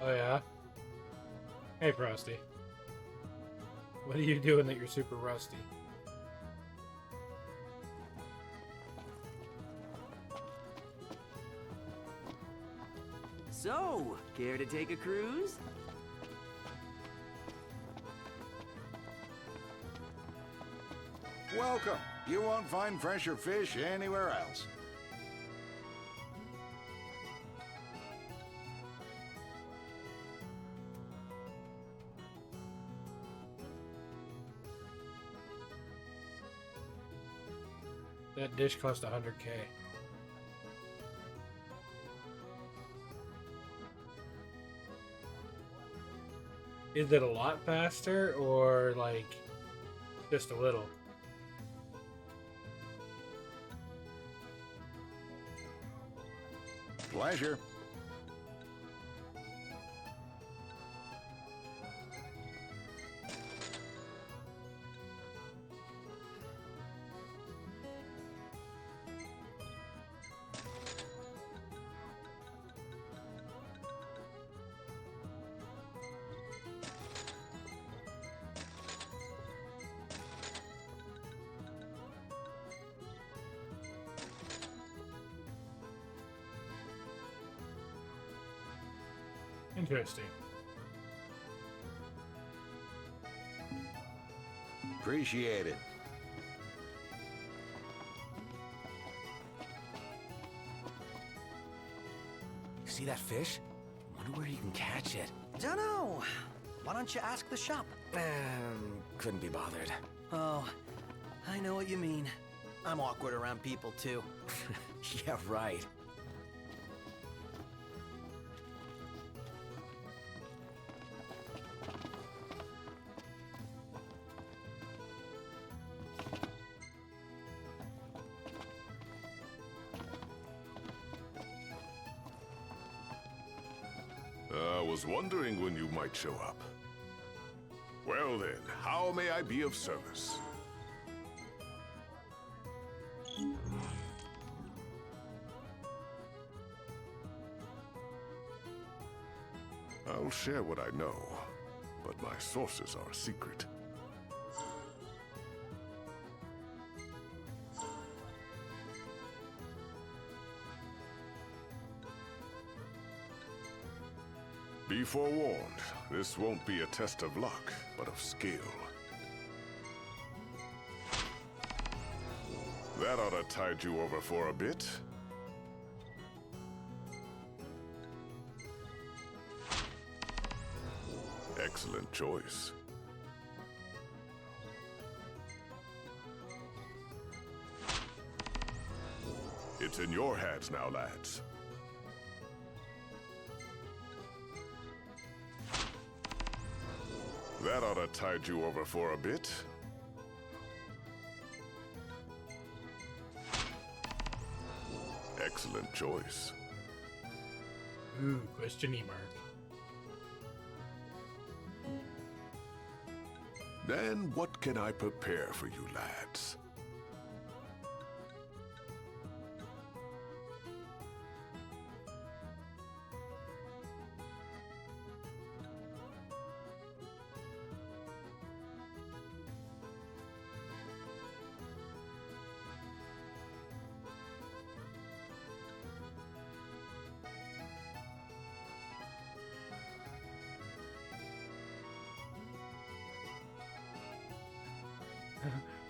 Oh yeah? Hey Frosty. What are you doing that you're super rusty? So, care to take a cruise? Welcome. You won't find fresher fish anywhere else. That dish cost 100K. Is it a lot faster or like just a little? Pleasure. Interesting. Appreciate it. See that fish? Wonder where you can catch it. Dunno. Why don't you ask the shop? Couldn't be bothered. Oh, I know what you mean. I'm awkward around people, too. Yeah, right. I was wondering when you might show up. Well then, how may I be of service? I'll share what I know, but my sources are a secret. Be forewarned, this won't be a test of luck, but of skill. That ought to tide you over for a bit. Excellent choice. It's in your hands now, lads. That ought to tide you over for a bit. Excellent choice. Ooh, questioning mark. Then what can I prepare for you lads?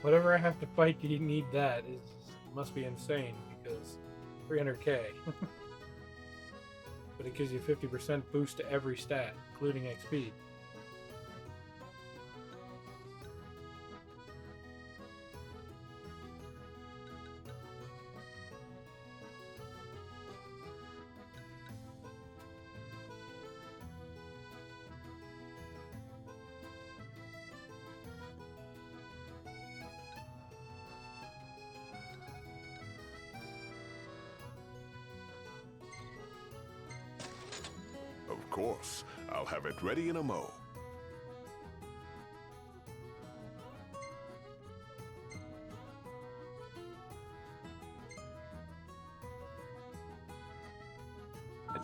Whatever I have to fight to need that is must be insane because 300K. But it gives you 50% boost to every stat, including XP. Of course, I'll have it ready in a mo.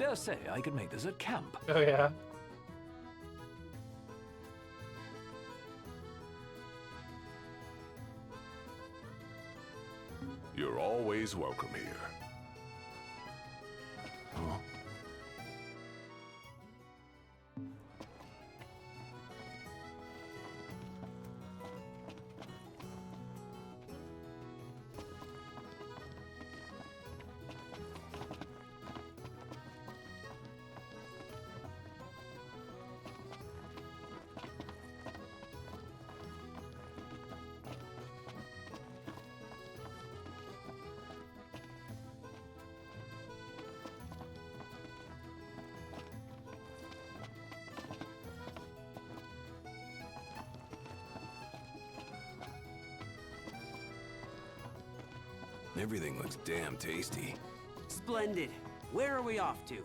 Dare say I could make this at camp. Oh yeah. You're always welcome here. Huh? Everything looks damn tasty. Splendid. Where are we off to?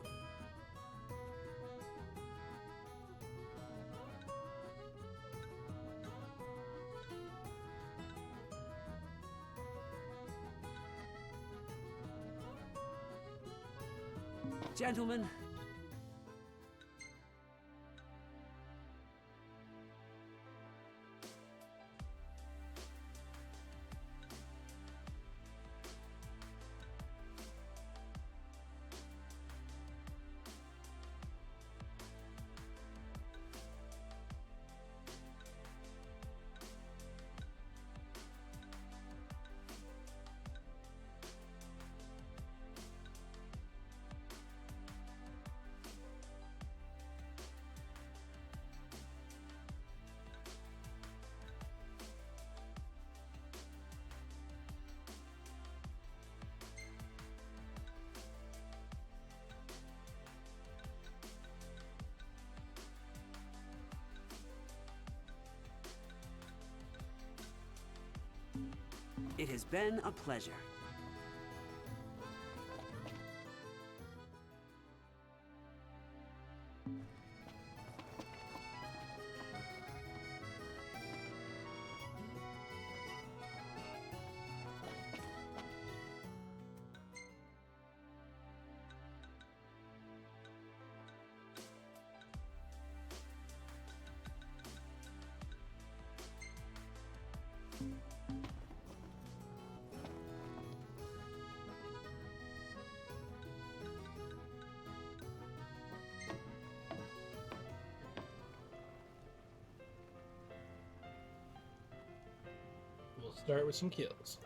Gentlemen. It has been a pleasure. We'll start with some kills.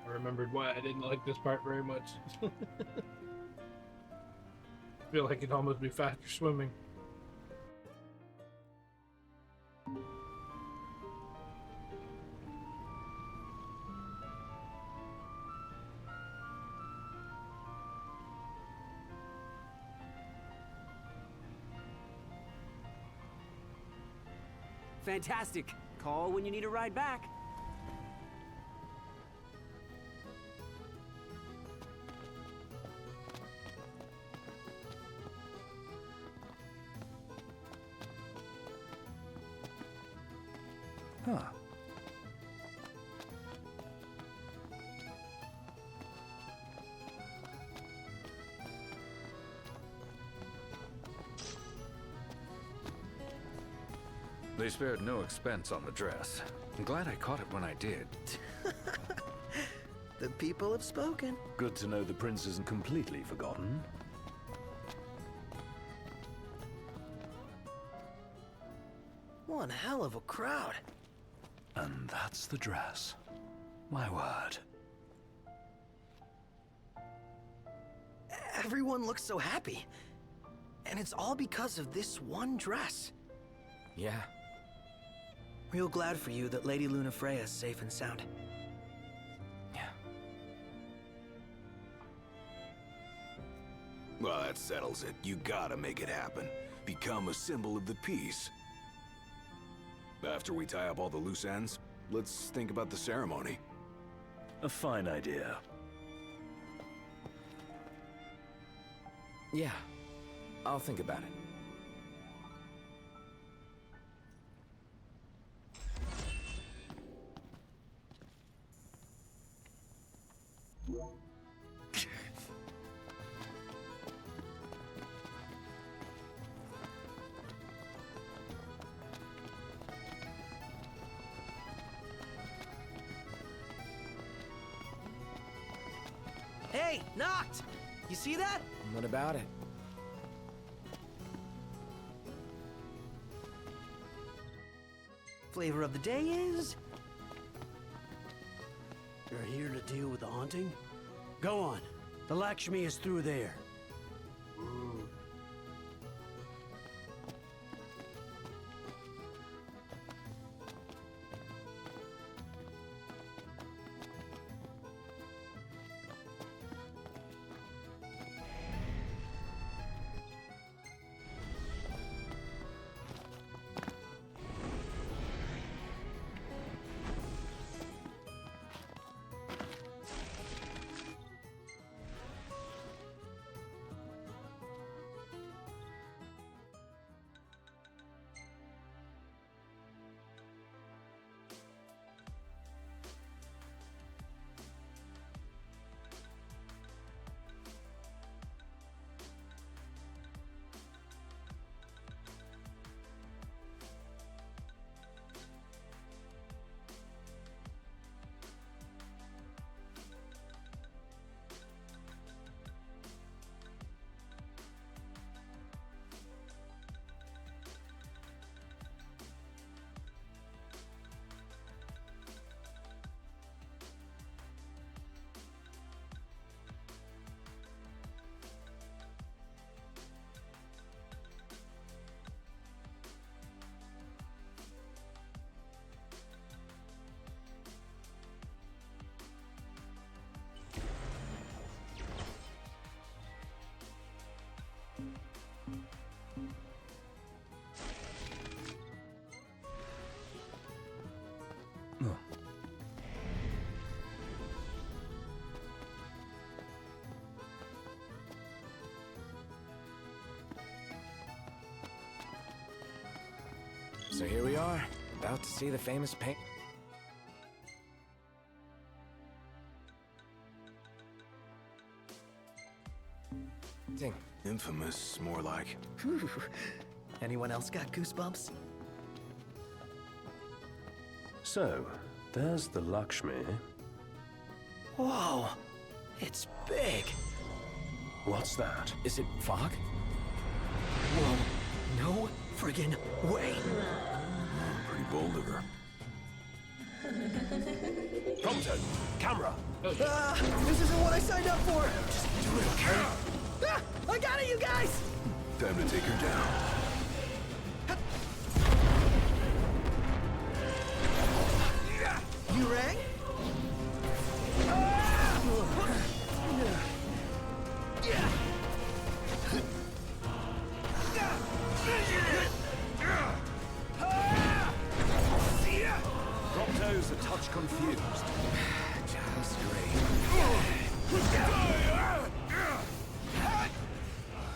I remembered why I didn't like this part very much. I feel like it'd almost be faster swimming. Fantastic. Call when you need a ride back. Huh. They spared no expense on the dress. I'm glad I caught it when I did. The people have spoken. Good to know the prince isn't completely forgotten. One hell of a crowd. And that's the dress. My word. Everyone looks so happy. And it's all because of this one dress. Yeah. Real glad for you that Lady Lunafreya is safe and sound. Well, that settles it. You gotta make it happen. Become a symbol of the peace. After we tie up all the loose ends, let's think about the ceremony. A fine idea. Yeah, I'll think about it. Hey, knocked! You see that? What about it? Flavor of the day is... You're here to deal with the haunting? Go on. The Lakshmi is through there. So here we are, about to see the famous paint. Infamous, more like. Whew. Anyone else got goosebumps? So, there's the Lakshmi. Whoa! It's big! What's that? Is it fog? Whoa! No friggin' way! Pretty bold of her. Compton! Camera! This isn't what I signed up for! Just do it, okay? Ah! I got it, you guys! Time to take her down. You rang? Propto's a touch confused. Just great.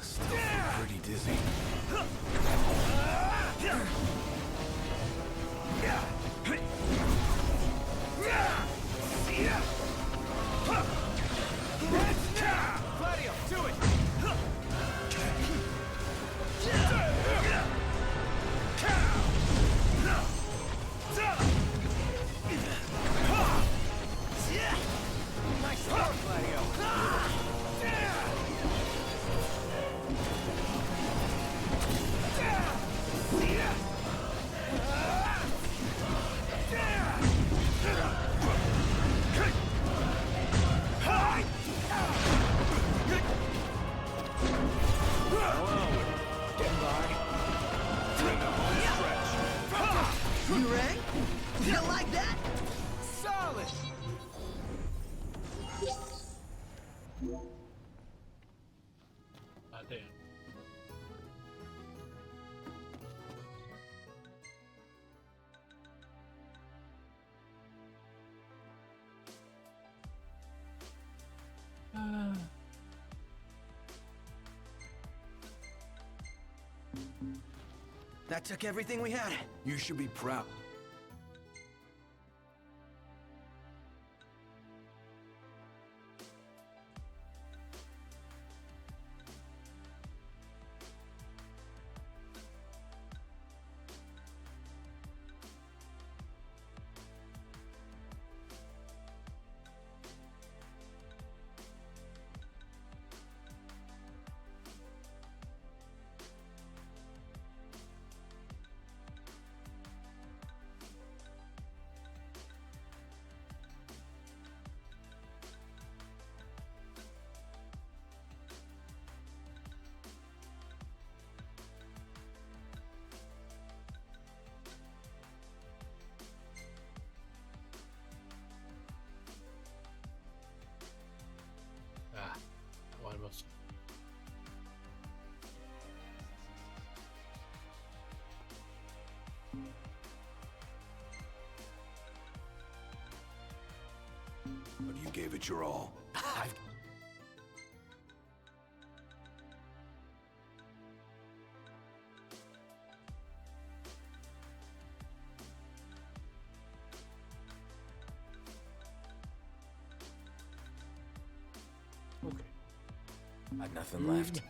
Still feel pretty dizzy. Gladio, do it! Nice start, Gladio! You rang? You like that? Solid! Damn. That took everything we had. You should be proud. Ah, that one must. But you gave it your all. Okay. I've nothing left.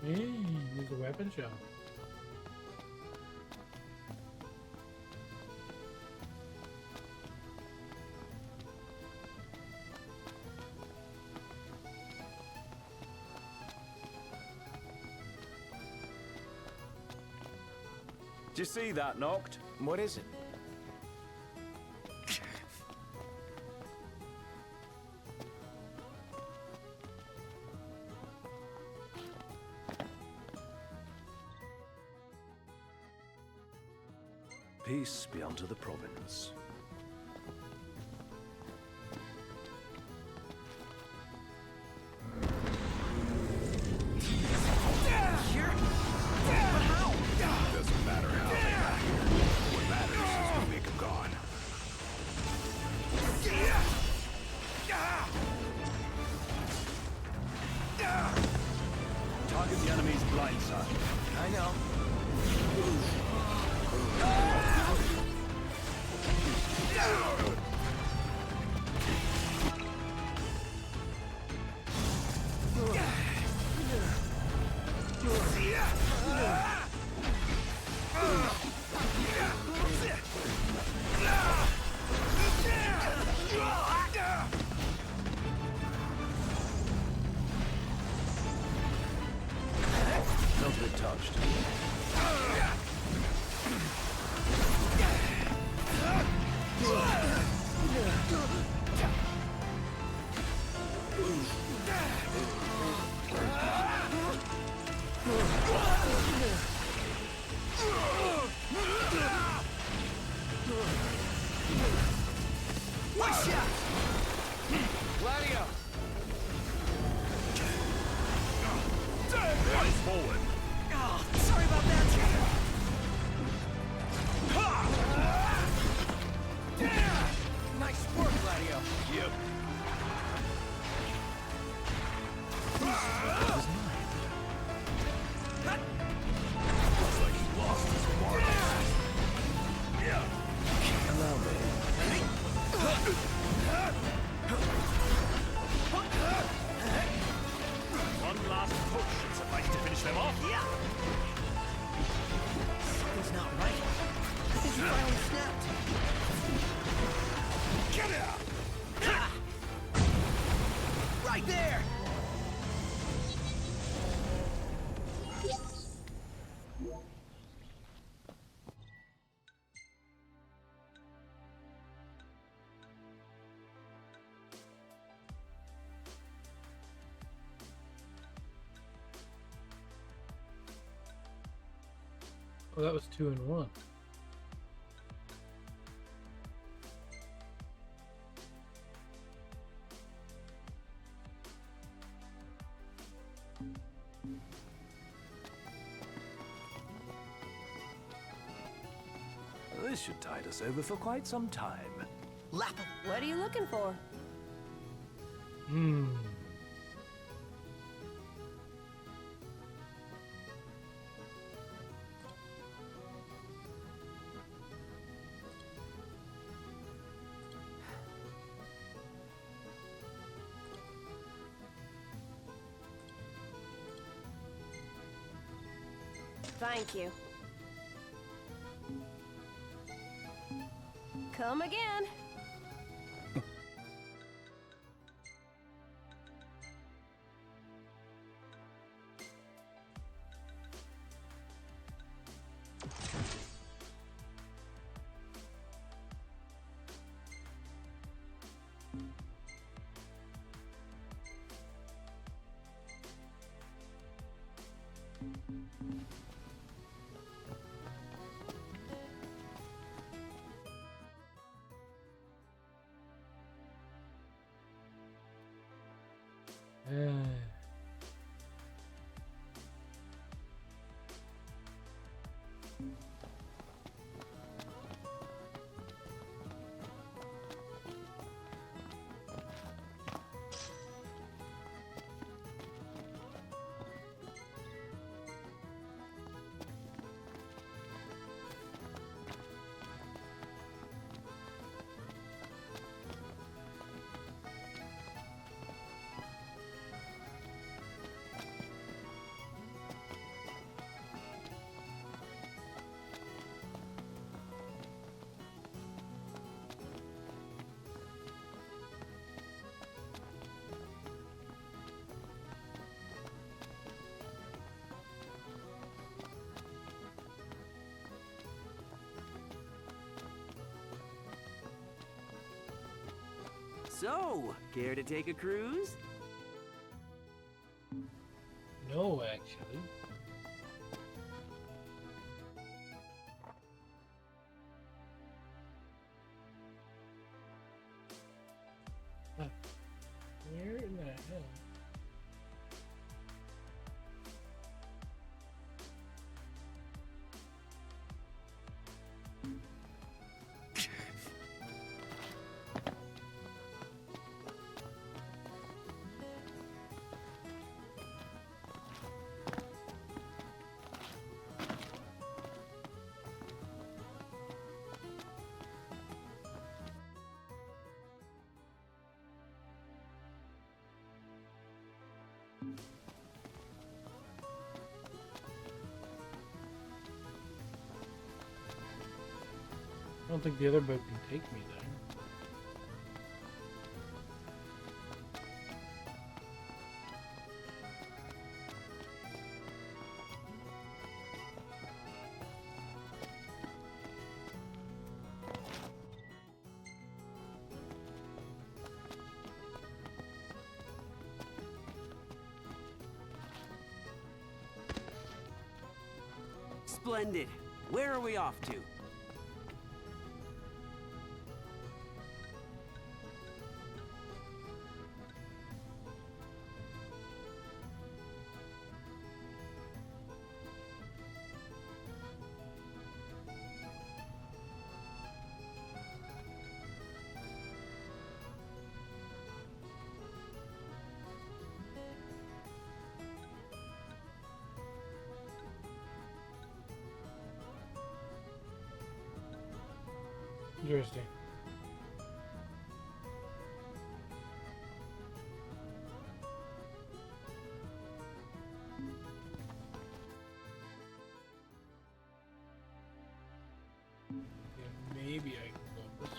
Hey, there's a weapon shop. Did you see that, Noct? What is it? Peace be unto the province. Doesn't matter how they got here. What matters is we make them gone. Target the enemy's blind side. I know. Don't get touched. One shot! Gladio! Eyes forward. Oh, sorry about that. Nice work, Gladio. Yep. Looks like he lost his mark. Yeah. Allow me. One last push should suffice to finish them off. Yeah. Something's not right. I think he finally snapped. Get out! Right there. Oh, that was 2 in 1. This should tide us over for quite some time. Lap him. What are you looking for? Hmm. Thank you. Come again. So, care to take a cruise? No, actually. Huh. Where in the hell? I don't think the other boat can take me there. Splendid. Where are we off to? Interesting. Yeah, maybe I can go this way.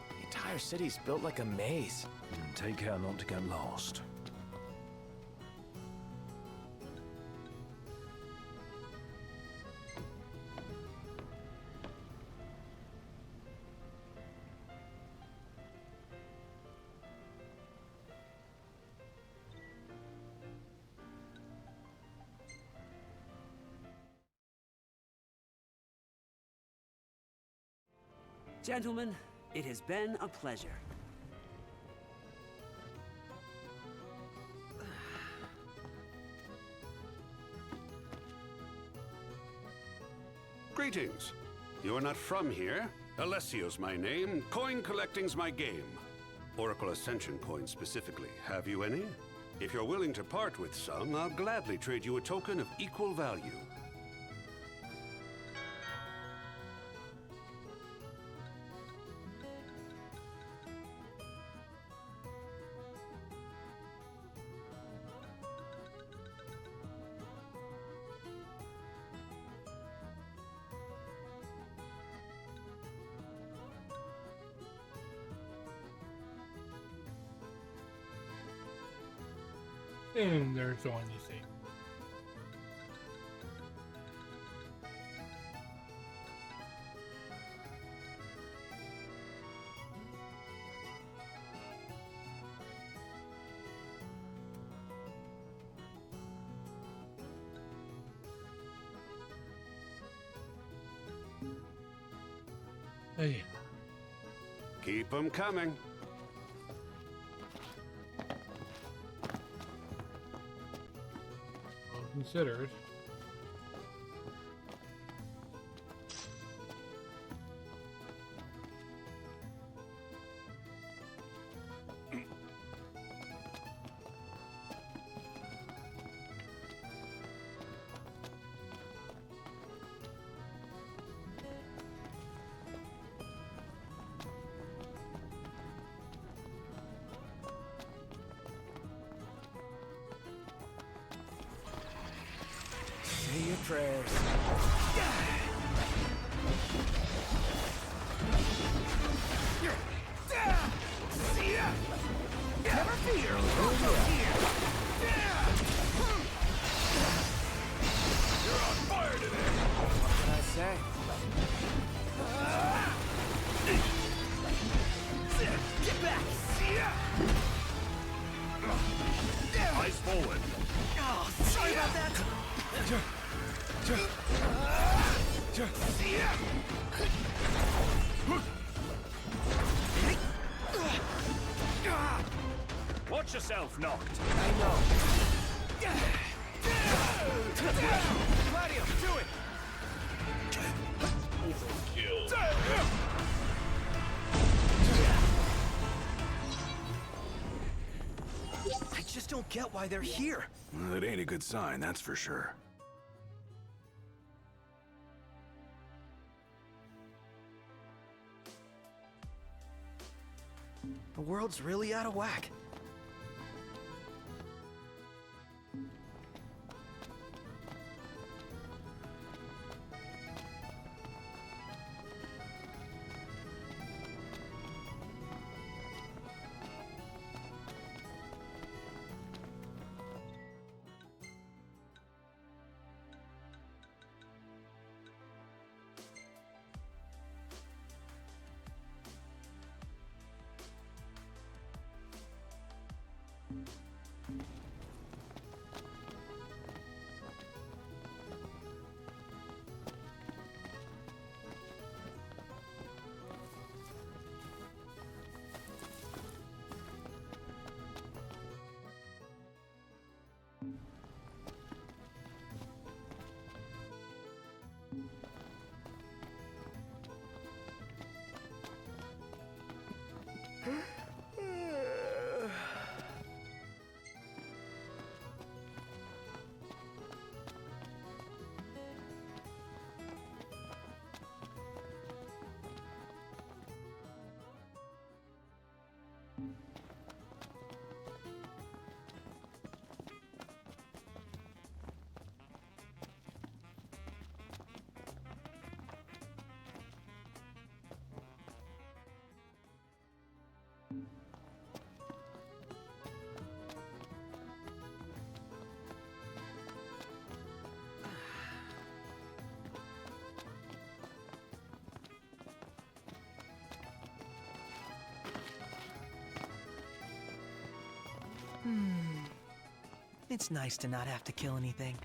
The entire city's built like a maze. Take care not to get lost. Gentlemen, it has been a pleasure. Greetings. You are not from here. Alessio's my name. Coin collecting's my game. Oracle Ascension coins specifically. Have you any? If you're willing to part with some, I'll gladly trade you a token of equal value. And there's the one you see. Hey. Keep them coming. Well considered. Say your prayers. Never fear! We'll here! You're on fire today! What can I say? Get back! Eyes forward. Oh, sorry about that! Watch yourself, knocked. I know. Claudio, do it! I just don't get why they're here. Well, it ain't a good sign, that's for sure. The world's really out of whack. It's nice to not have to kill anything.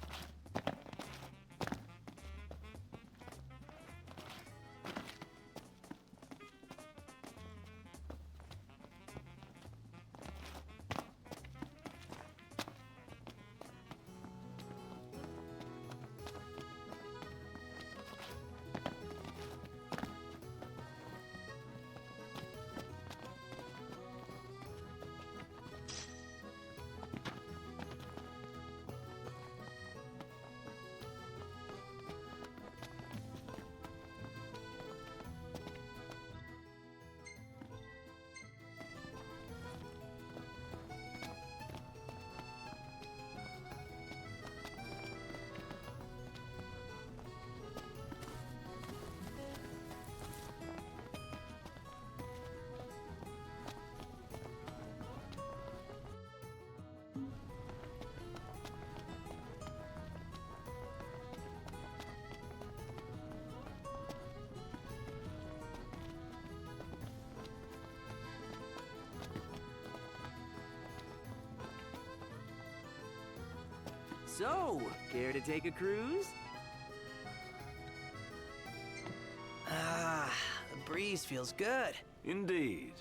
So, care to take a cruise? Ah, the breeze feels good. Indeed.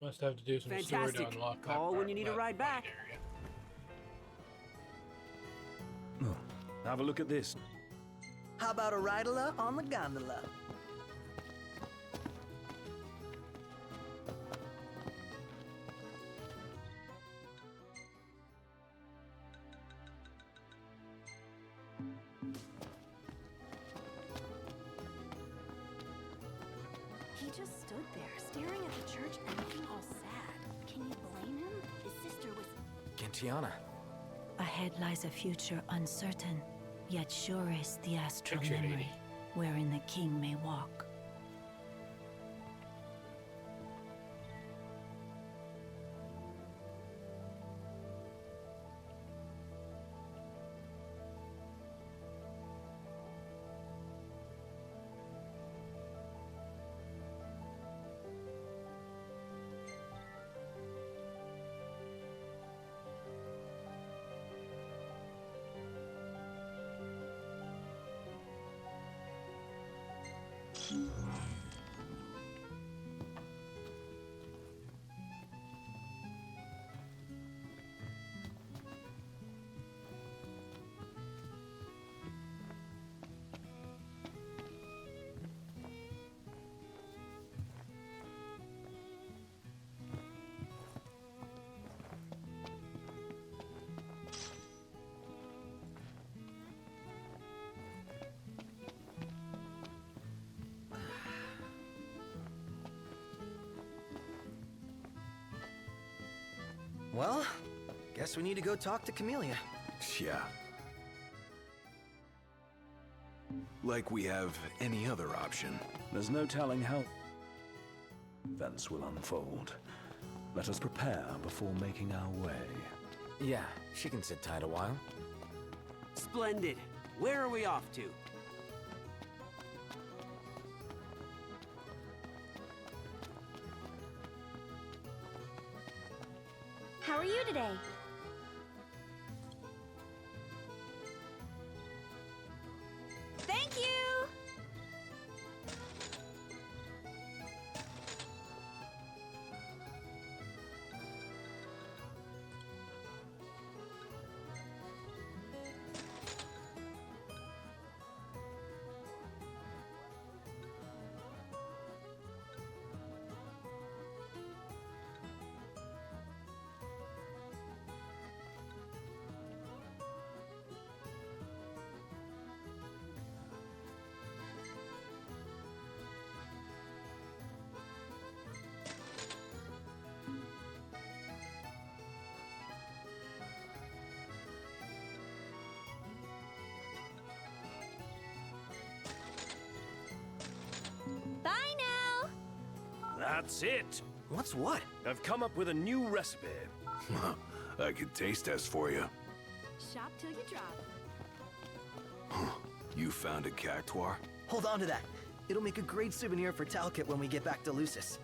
Must have to do some sewer to Fantastic. unlock that Call part, when you need a that ride back. area. Oh, have a look at this. How about a ride-a-la on the gondola? He just stood there, staring at the church and looking all sad. Can you blame him? His sister was... Gentiana. Ahead lies a future uncertain, yet sure is the astral Picture memory, 80. wherein the king may walk. Well, guess we need to go talk to Camellia. Yeah. Like we have any other option. There's no telling how events will unfold. Let us prepare before making our way. Yeah, she can sit tight a while. Splendid. Where are we off to? How are you today? Thank you! Bye now! That's it! What's what? I've come up with a new recipe. I could taste test for you. Shop till you drop. You found a cactuar? Hold on to that. It'll make a great souvenir for Talcott when we get back to Lucis.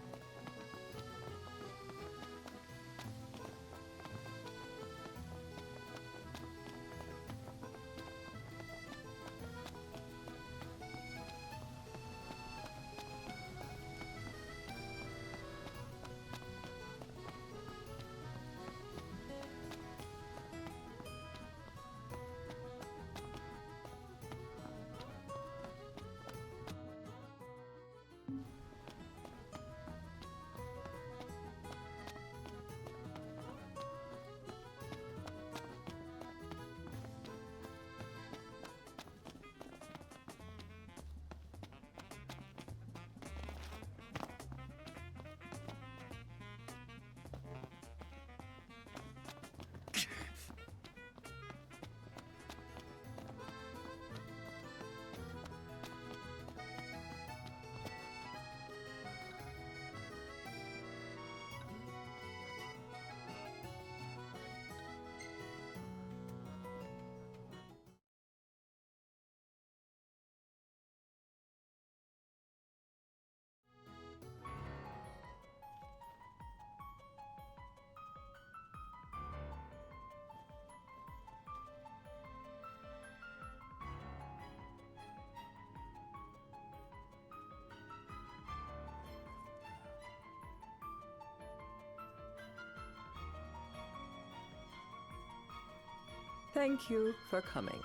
Thank you for coming.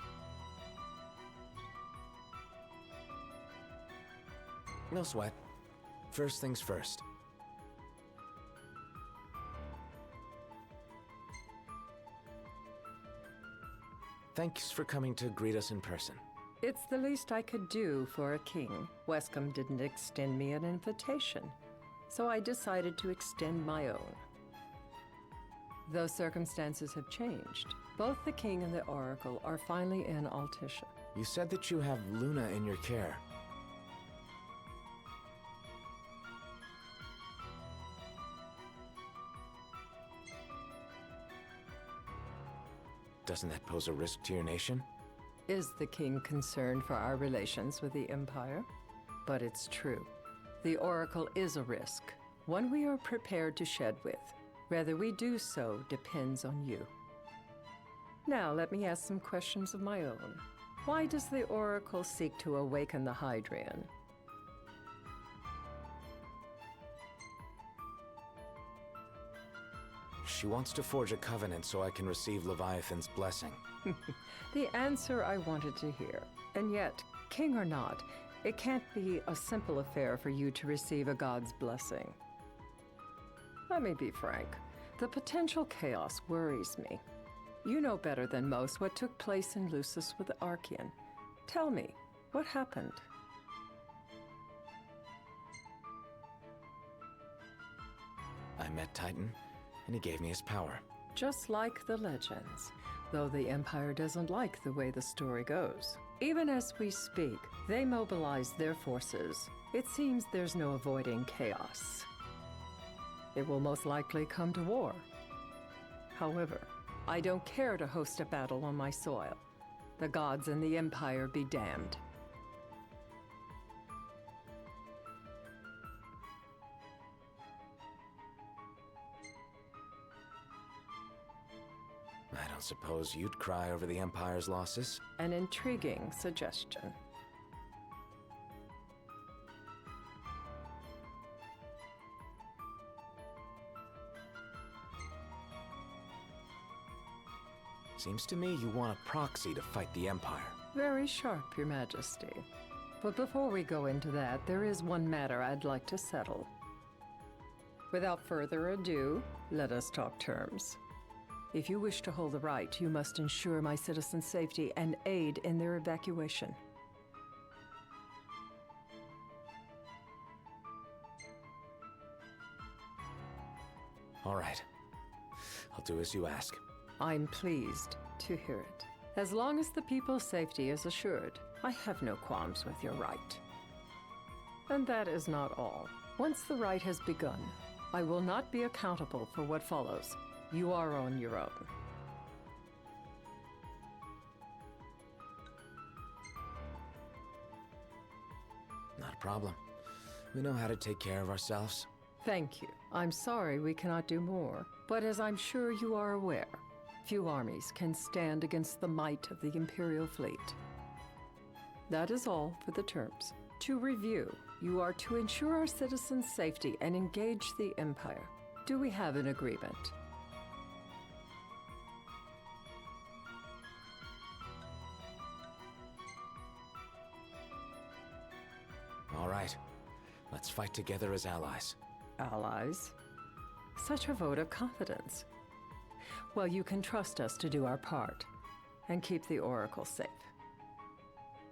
No sweat. First things first. Thanks for coming to greet us in person. It's the least I could do for a king. Wescombe didn't extend me an invitation, so I decided to extend my own. Though circumstances have changed, both the king and the oracle are finally in Altissia. You said that you have Luna in your care. Doesn't that pose a risk to your nation? Is the king concerned for our relations with the Empire? But it's true. The oracle is a risk, one we are prepared to shed with. Whether we do so depends on you. Now, let me ask some questions of my own. Why does the oracle seek to awaken the Hydrian? She wants to forge a covenant so I can receive Leviathan's blessing. The answer I wanted to hear. And yet, king or not, it can't be a simple affair for you to receive a god's blessing. Let me be frank. The potential chaos worries me. You know better than most what took place in Lucis with Archean. Tell me, what happened? I met Titan, and he gave me his power. Just like the legends, though the Empire doesn't like the way the story goes. Even as we speak, they mobilize their forces. It seems there's no avoiding chaos. It will most likely come to war. However, I don't care to host a battle on my soil. The gods and the Empire be damned. I don't suppose you'd cry over the Empire's losses? An intriguing suggestion. Seems to me you want a proxy to fight the Empire. Very sharp, Your Majesty. But before we go into that, there is one matter I'd like to settle. Without further ado, let us talk terms. If you wish to hold the right, you must ensure my citizens' safety and aid in their evacuation. All right. I'll do as you ask. I'm pleased to hear it. As long as the people's safety is assured, I have no qualms with your right. And that is not all. Once the rite has begun, I will not be accountable for what follows. You are on your own. Not a problem. We know how to take care of ourselves. Thank you. I'm sorry we cannot do more, but as I'm sure you are aware, few armies can stand against the might of the Imperial fleet. That is all for the terms. To review, you are to ensure our citizens' safety and engage the Empire. Do we have an agreement? All right. Let's fight together as allies. Allies? Such a vote of confidence. Well, you can trust us to do our part and keep the Oracle safe.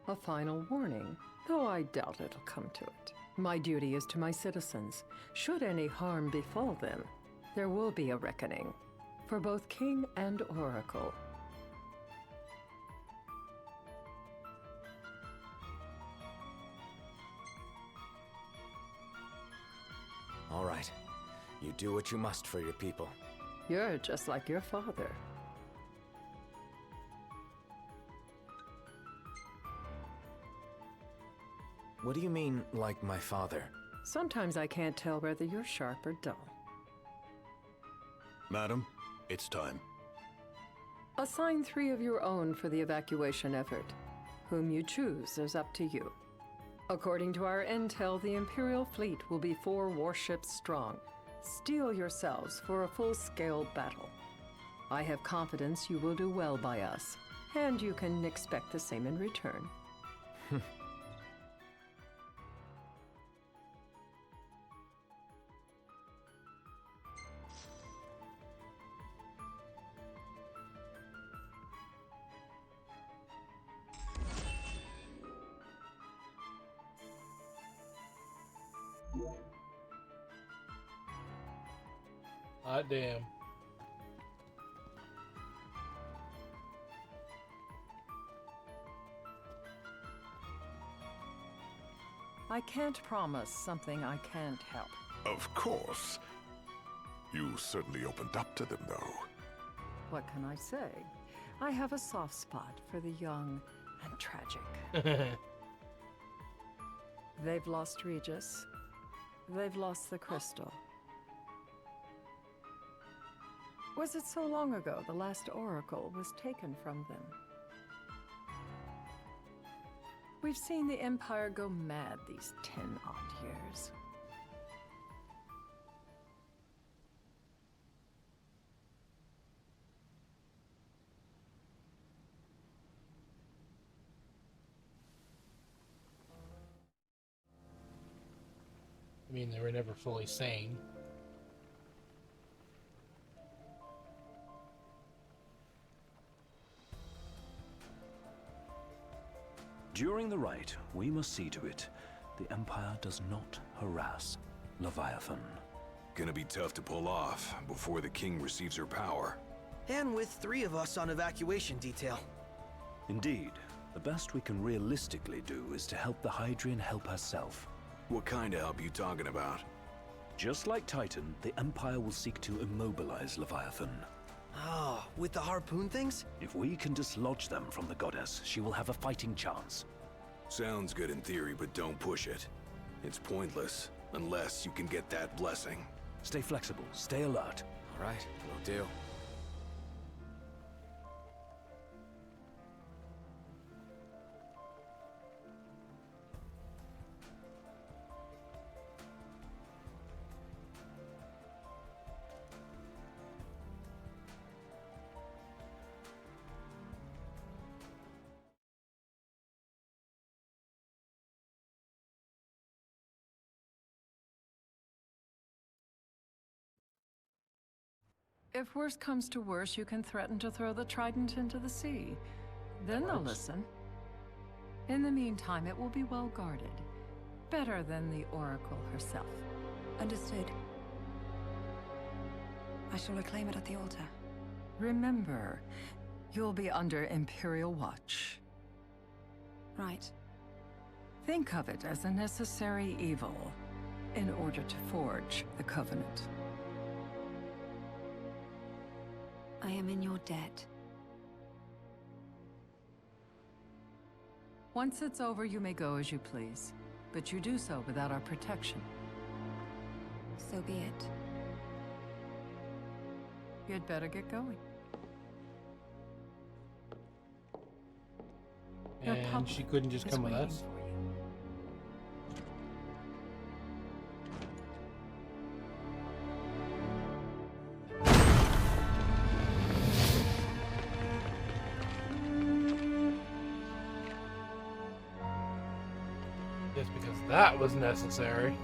A final warning, though I doubt it'll come to it. My duty is to my citizens. Should any harm befall them, there will be a reckoning for both King and Oracle. All right. You do what you must for your people. You're just like your father. What do you mean, like my father? Sometimes I can't tell whether you're sharp or dull. Madam, it's time. Assign 3 of your own for the evacuation effort. Whom you choose is up to you. According to our intel, the Imperial fleet will be 4 warships strong. Steel yourselves for a full-scale battle. I have confidence you will do well by us, and you can expect the same in return. Hot damn. I can't promise something I can't help. Of course. You certainly opened up to them, though. What can I say? I have a soft spot for the young and tragic. They've lost Regis. They've lost the crystal. Was it so long ago the last oracle was taken from them? We've seen the Empire go mad these 10-odd years. I mean, they were never fully sane. During the rite, we must see to it the Empire does not harass Leviathan. Gonna be tough to pull off before the king receives her power. And with 3 of us on evacuation detail. Indeed, the best we can realistically do is to help the Hydrian help herself. What kind of help are you talking about? Just like Titan, the Empire will seek to immobilize Leviathan. Oh, with the harpoon things? If we can dislodge them from the goddess, she will have a fighting chance. Sounds good in theory, but don't push it. It's pointless, unless you can get that blessing. Stay flexible, stay alert. All right, will do. If worse comes to worse, you can threaten to throw the trident into the sea. Then they'll listen. In the meantime, it will be well guarded. Better than the Oracle herself. Understood. I shall reclaim it at the altar. Remember, you'll be under Imperial watch. Right. Think of it as a necessary evil in order to forge the Covenant. I am in your debt. Once it's over, you may go as you please. but you do so without our protection. So be it. You'd better get going. Your And pup she couldn't just is come with waiting us. for you. Just because that was necessary.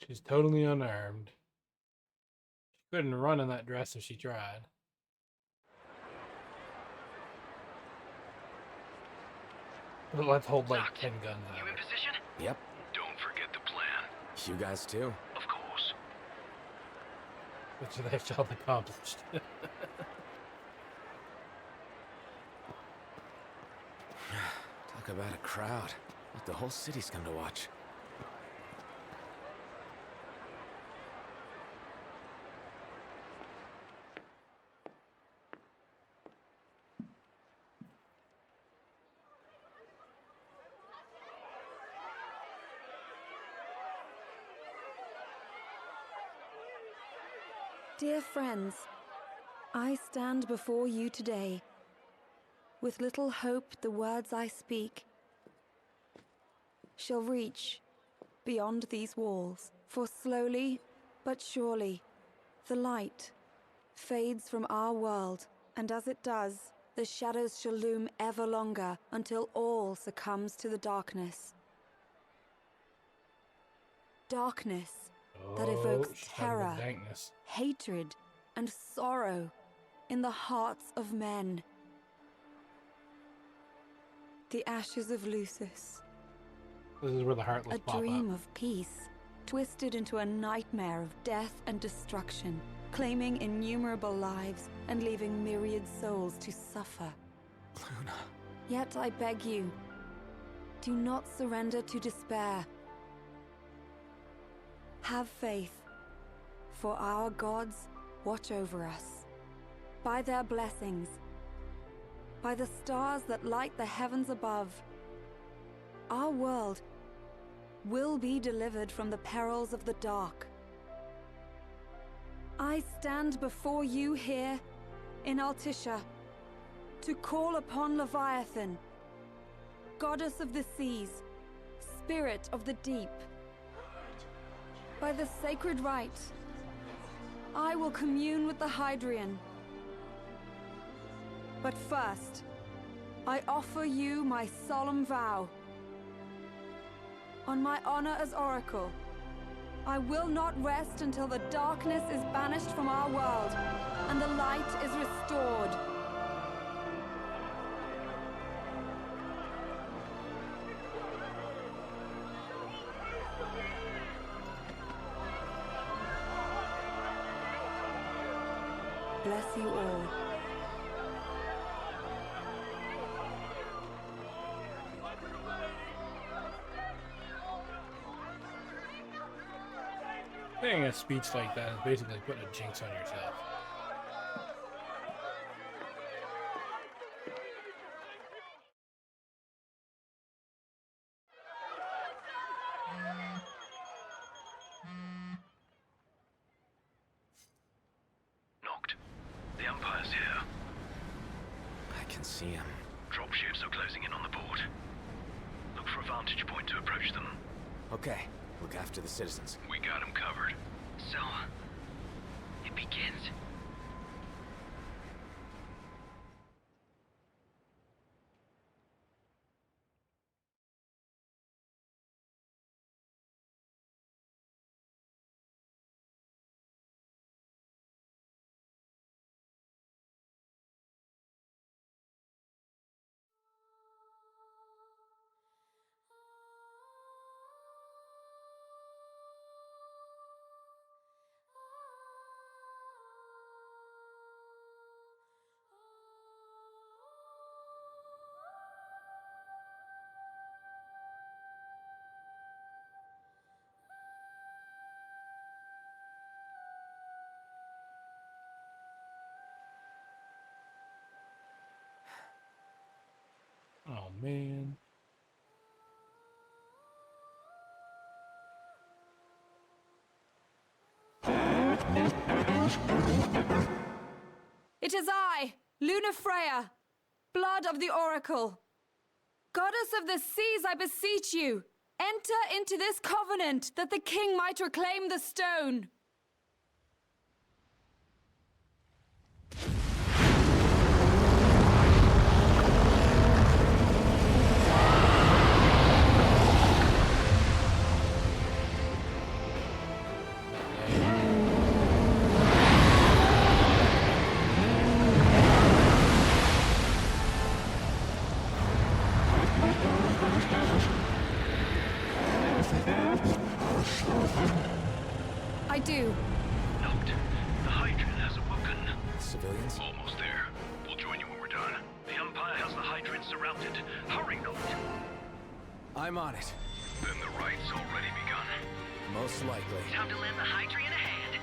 She's totally unarmed. She couldn't run in that dress if she tried. But let's hold like 10 guns on her. Position? Yep. Don't forget the plan. You guys too. Of course. Which they felt accomplished. Talk about a crowd. Like the whole city's come to watch. Dear friends, I stand before you today. With little hope the words I speak shall reach beyond these walls. For slowly but surely the light fades from our world, and as it does, the shadows shall loom ever longer until all succumbs to the darkness. Darkness that evokes she's talking about terror, dankness. hatred, and sorrow in the hearts of men. The ashes of Lucis, This is where the heartless a pop dream up. of peace, twisted into a nightmare of death and destruction, claiming innumerable lives and leaving myriad souls to suffer. Luna. Yet I beg you, do not surrender to despair. Have faith, for our gods watch over us. By their blessings, by the stars that light the heavens above, our world will be delivered from the perils of the dark. I stand before you here in Altisha to call upon Leviathan, goddess of the seas, spirit of the deep. By the sacred rite, I will commune with the Hydrian. But first, I offer you my solemn vow. On my honor as Oracle, I will not rest until the darkness is banished from our world and the light is restored. Bless you all. Saying a speech like that is basically putting a jinx on yourself. Knocked. The Empire's here. I can see him. Dropships are closing in on the port. Look for a vantage point to approach them. Okay, look after the citizens. We got them covered. So, it begins. man. It is I, Luna Freya, blood of the Oracle. Goddess of the seas, I beseech you, enter into this covenant that the king might reclaim the stone. I do. Note, the Hydra has awoken. Civilians? Almost there. We'll join you when we're done. The Empire has the Hydra surrounded. Hurry, Note. I'm on it. Then the right's already begun. Most likely. Time to lend the Hydra in a hand.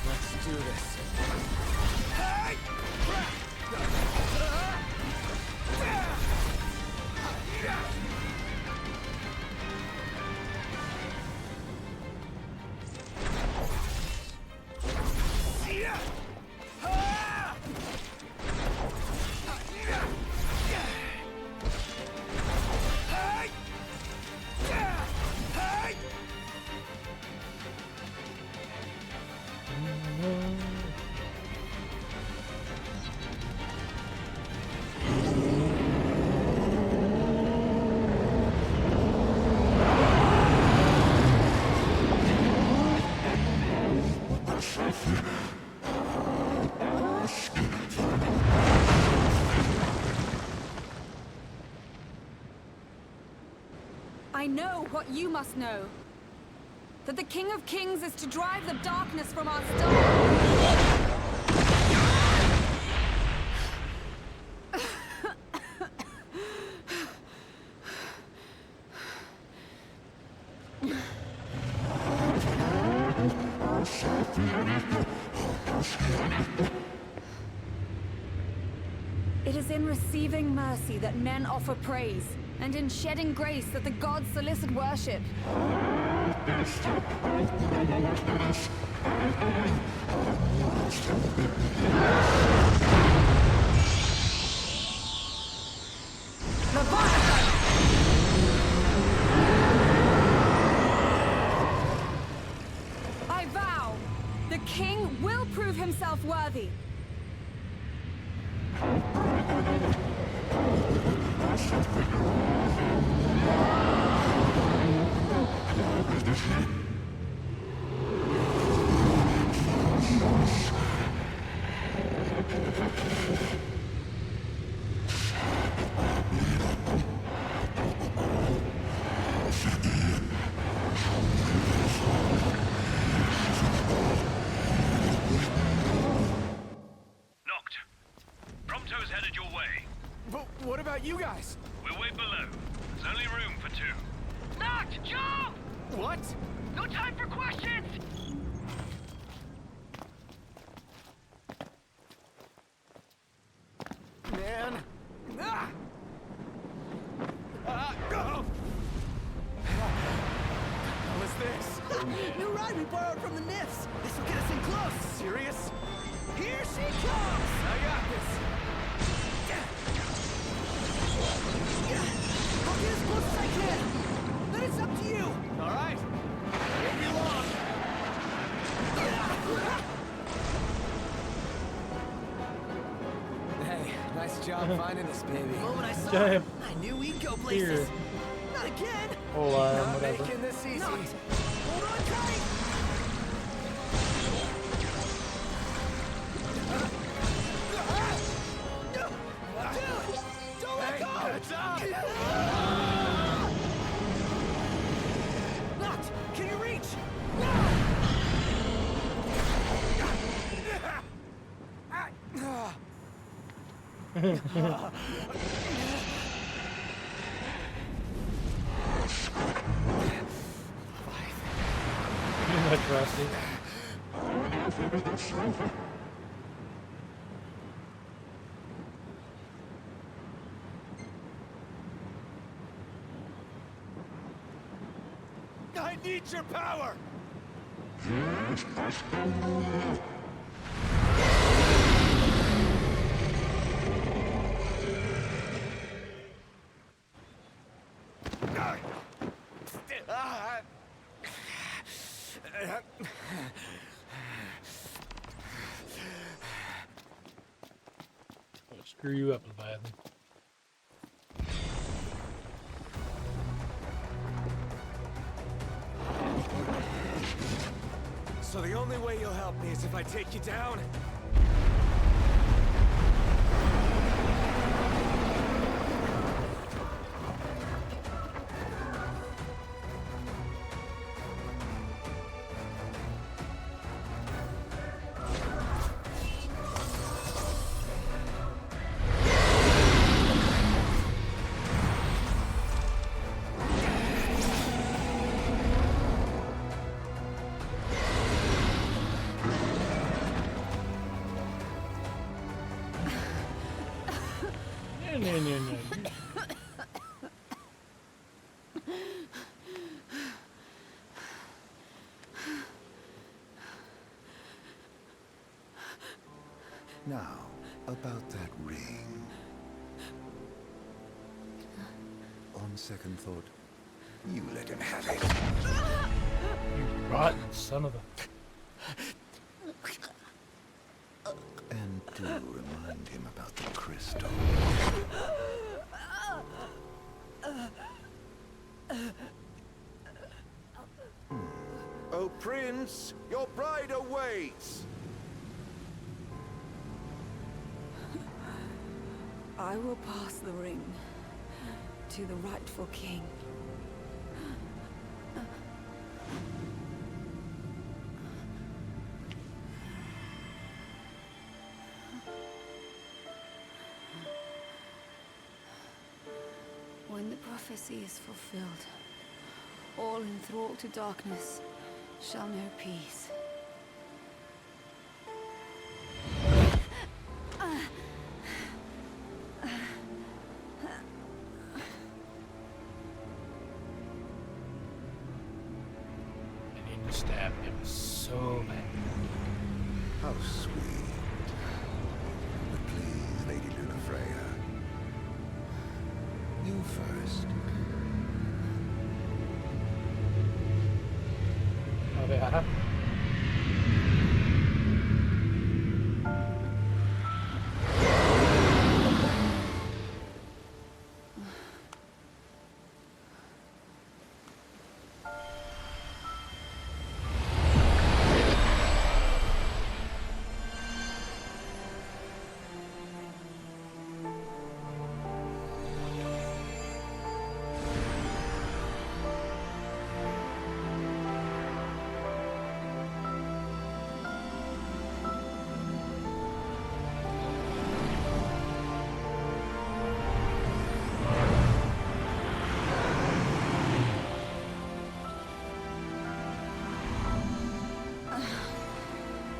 Let's do this. I know what you must know. That the King of Kings is to drive the darkness from our star. It is in receiving mercy that men offer praise, and in shedding grace that the gods solicit worship. I vow, the king will prove himself worthy. Knocked. Prompto's headed your way. But what about you guys? We're way below. There's only room for two. Knocked! Jump! What? No time for questions! Man. Ah! Go! What was this? New ride we borrowed from the Nifs. This will get us in close. Serious? Here she comes! I got this. I'll get as close as I can. Then it's up to you. All right. Won't be long. Hey, nice job finding this baby. The moment I saw Giant it, I knew we'd go places. Here. Not again. Hold on, Not whatever. making this easy. Hold on tight. Don't let go! Knocked! Can you reach? much, Rusty. I need your power! I'll screw you up, Leviathan. So the only way you'll help me is if I take you down? No. Now, about that ring. On second thought, you let him have it. You rotten son of a... And do remind him about the crystal. Oh, Prince, your bride awaits! I will pass the ring to the rightful king. When the prophecy is fulfilled, all enthralled to darkness shall know peace. I need to stab him so bad. How sweet. But please, Lady Lunafreya. You first. Oh, yeah.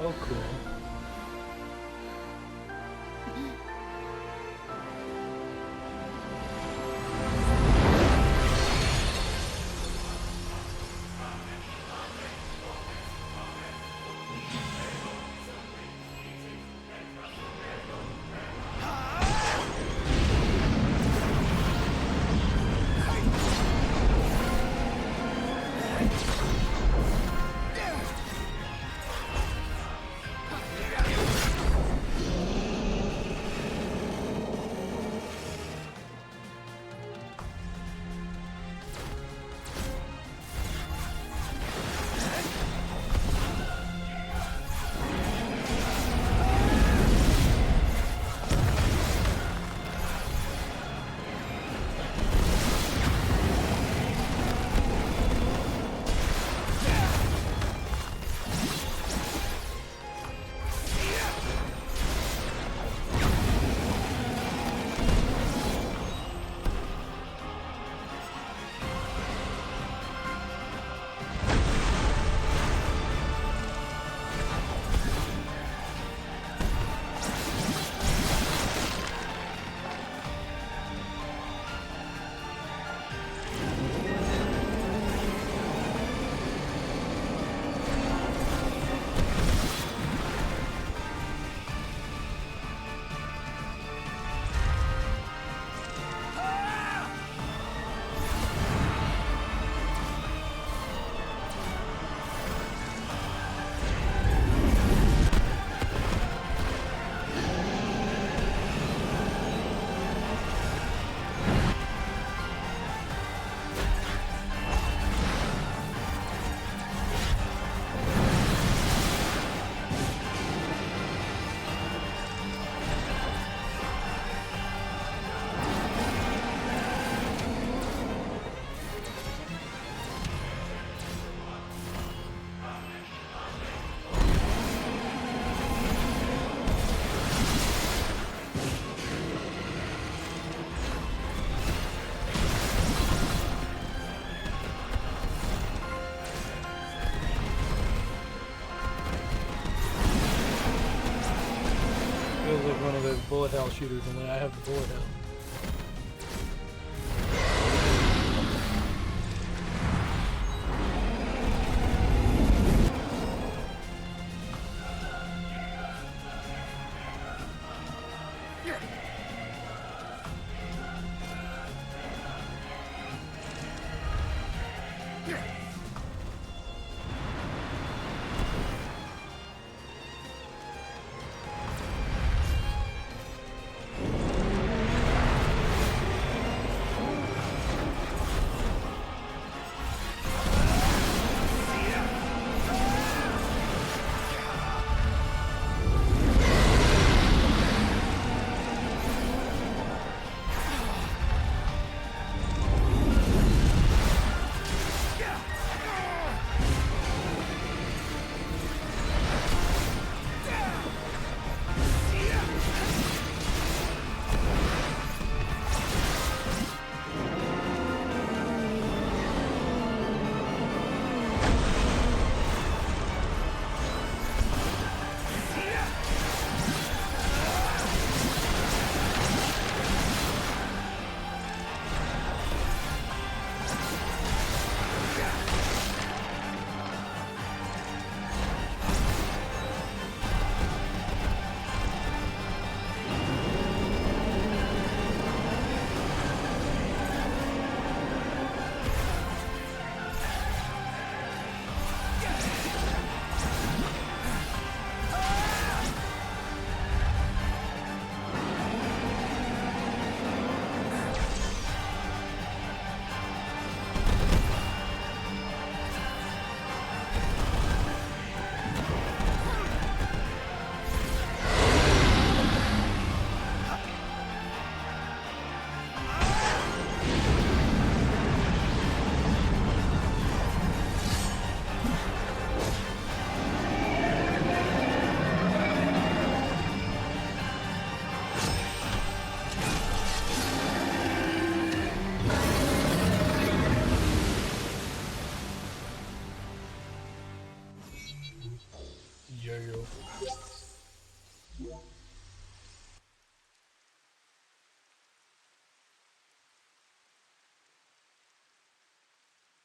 Oh, cool. Feels like one of those bullet hell shooters, only I have the bullet hell.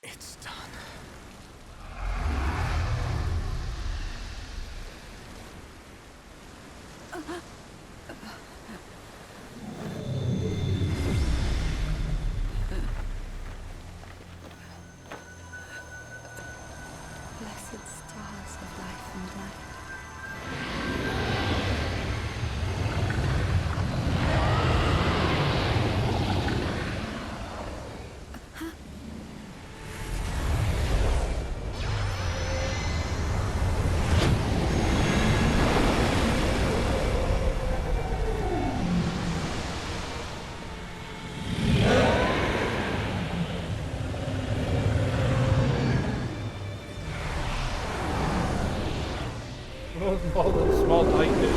It's done. Blessed stars of life and light. All those small tightness.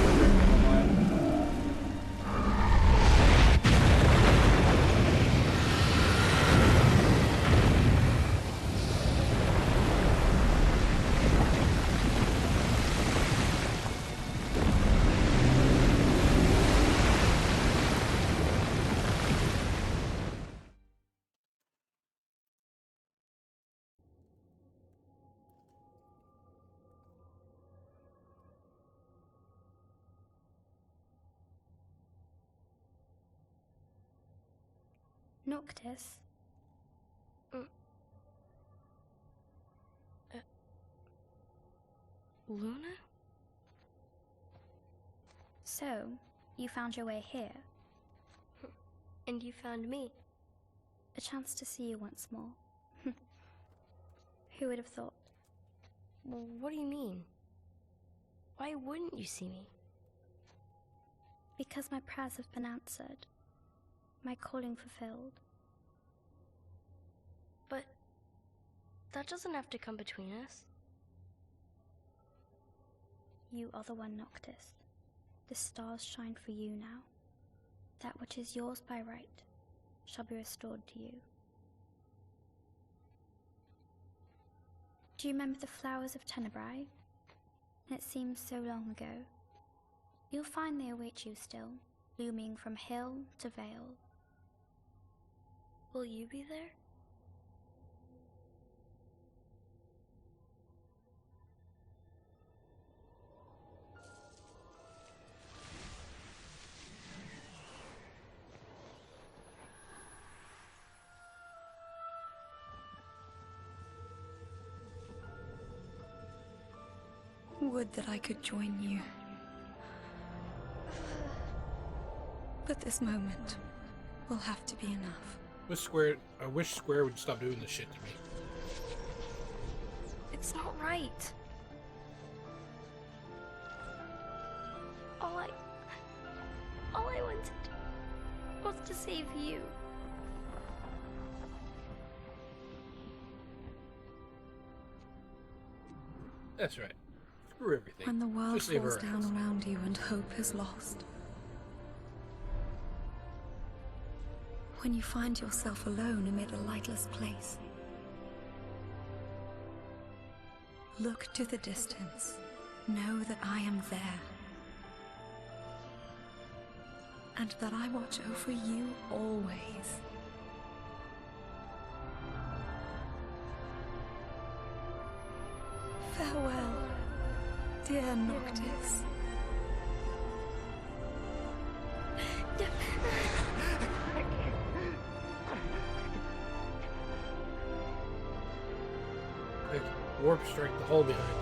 Noctis? Luna? So, you found your way here? And you found me? A chance to see you once more. Who would have thought? Well, what do you mean? Why wouldn't you see me? Because my prayers have been answered. My calling fulfilled. But that doesn't have to come between us. You are the one, Noctis. The stars shine for you now. That which is yours by right shall be restored to you. Do you remember the flowers of Tenebrae? It seems so long ago. You'll find they await you still, looming from hill to vale. Will you be there? Would that I could join you. But this moment will have to be enough. I wish Square would stop doing this shit to me. It's not right. All I wanted was to save you. That's right. Screw everything. When the world Just save falls her down ass. around you and hope is lost. When you find yourself alone amid a lightless place. Look to the distance. Know that I am there. And that I watch over you always. Farewell, dear Noctis. Quick, warp strike the hole behind.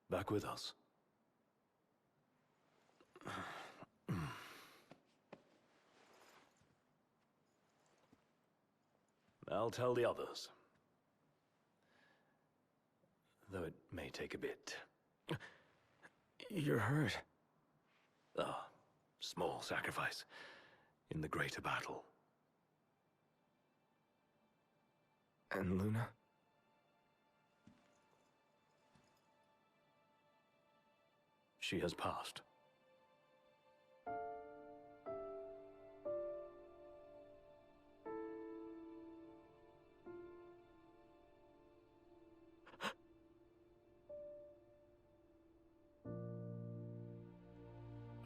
Back with us. I'll tell the others. Though it may take a bit. You're hurt. Ah, small sacrifice in the greater battle. And Luna? She has passed.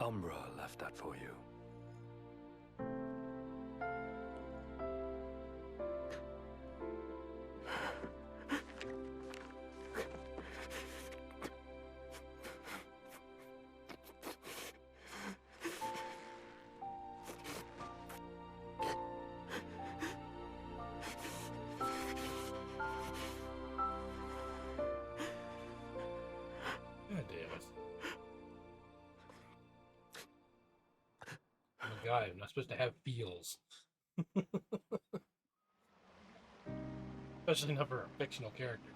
Umbra left that for you. God damn it. I'm a guy. I'm not supposed to have feels. Especially not for a fictional character.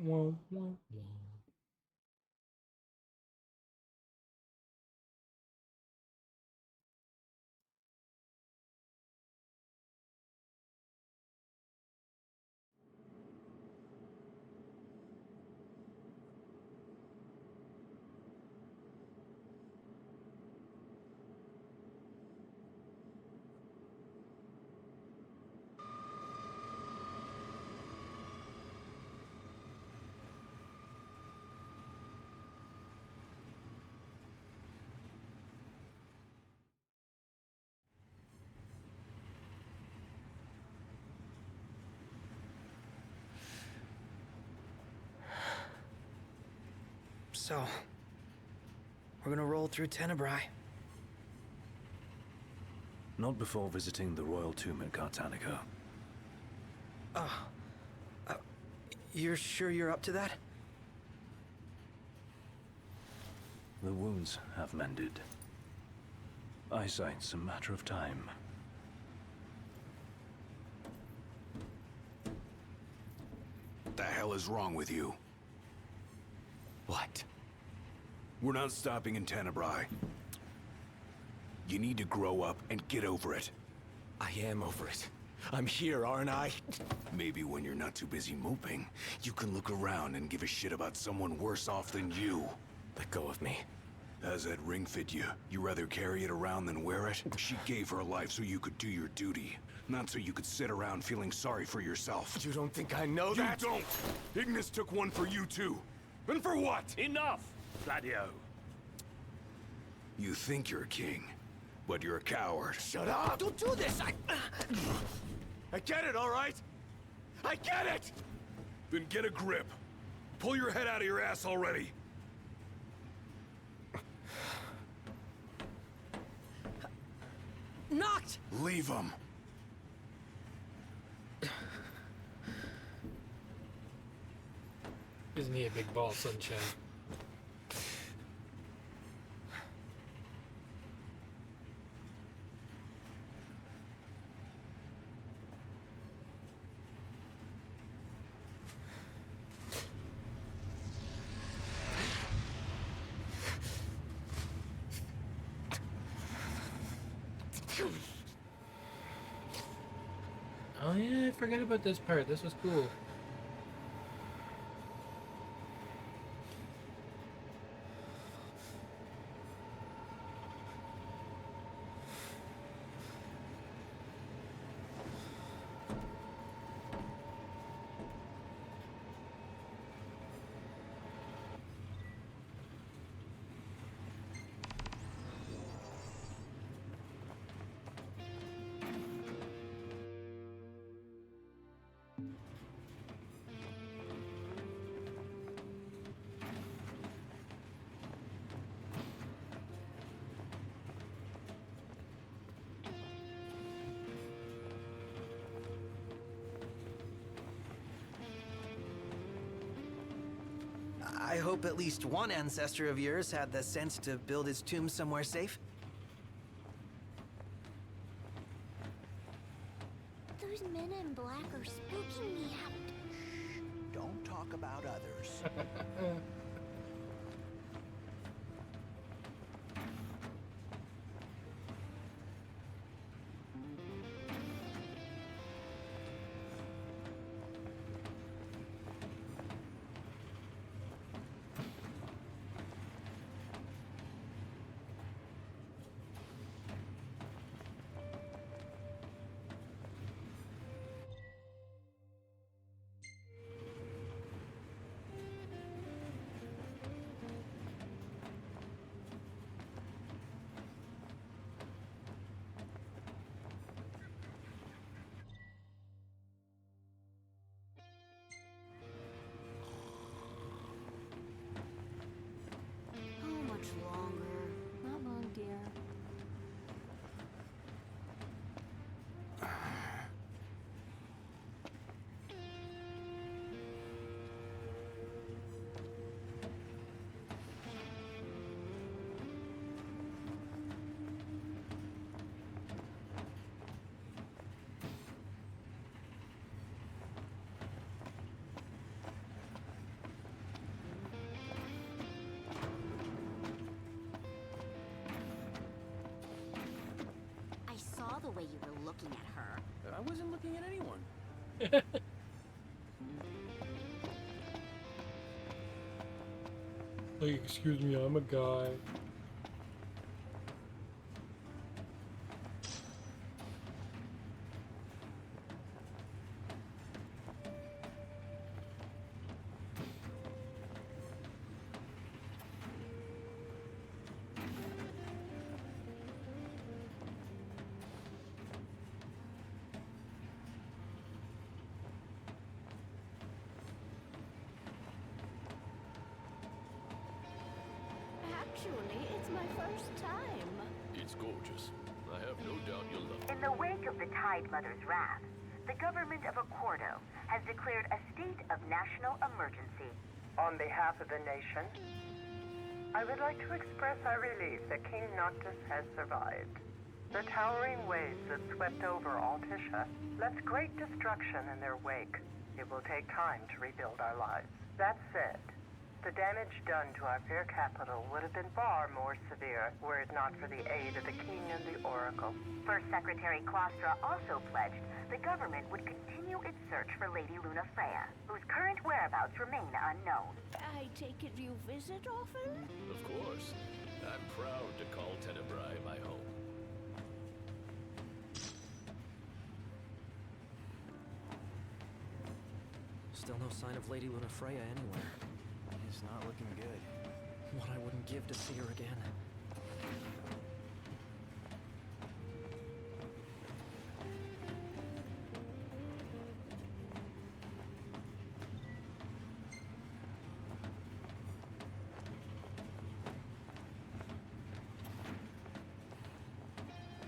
Wah, wah, wah. So, we're gonna roll through Tenebrae. Not before visiting the royal tomb at Cartanico. You're sure you're up to that? The wounds have mended. Eyesight's a matter of time. What the hell is wrong with you? What? We're not stopping in Tenebrae. You need to grow up and get over it. I am over it. I'm here, aren't I? Maybe when you're not too busy moping, you can look around and give a shit about someone worse off than you. Let go of me. How's that ring fit you? You rather carry it around than wear it? She gave her life so you could do your duty, not so you could sit around feeling sorry for yourself. You don't think I know that? You don't! Ignis took one for you too. And for what? Enough, Gladio. You think you're a king, but you're a coward. Shut up! Don't do this! I get it, all right? I get it! Then get a grip. Pull your head out of your ass already. Knocked! Leave him. Isn't he a big ball, Sunshine? Oh yeah, I forgot about this part. This was cool. I hope at least one ancestor of yours had the sense to build his tomb somewhere safe. Those men in black are spooking me out. Don't talk about others. way you were looking at her. I wasn't looking at anyone. Like, excuse me, I'm a guy. Actually, it's my first time. It's gorgeous. I have no doubt you'll love it. In the wake of the Tide Mother's wrath, the government of Accordo has declared a state of national emergency. On behalf of the nation, I would like to express our relief that King Noctis has survived. The towering waves that swept over Altisha left great destruction in their wake. It will take time to rebuild our lives. That said, the damage done to our fair capital would have been far more severe were it not for the aid of the King and the Oracle. First Secretary Claustra also pledged the government would continue its search for Lady Luna Freya, whose current whereabouts remain unknown. I take it you visit often? Of course. I'm proud to call Tenebrae my home. Still no sign of Lady Luna Freya anywhere. It's not looking good. What I wouldn't give to see her again.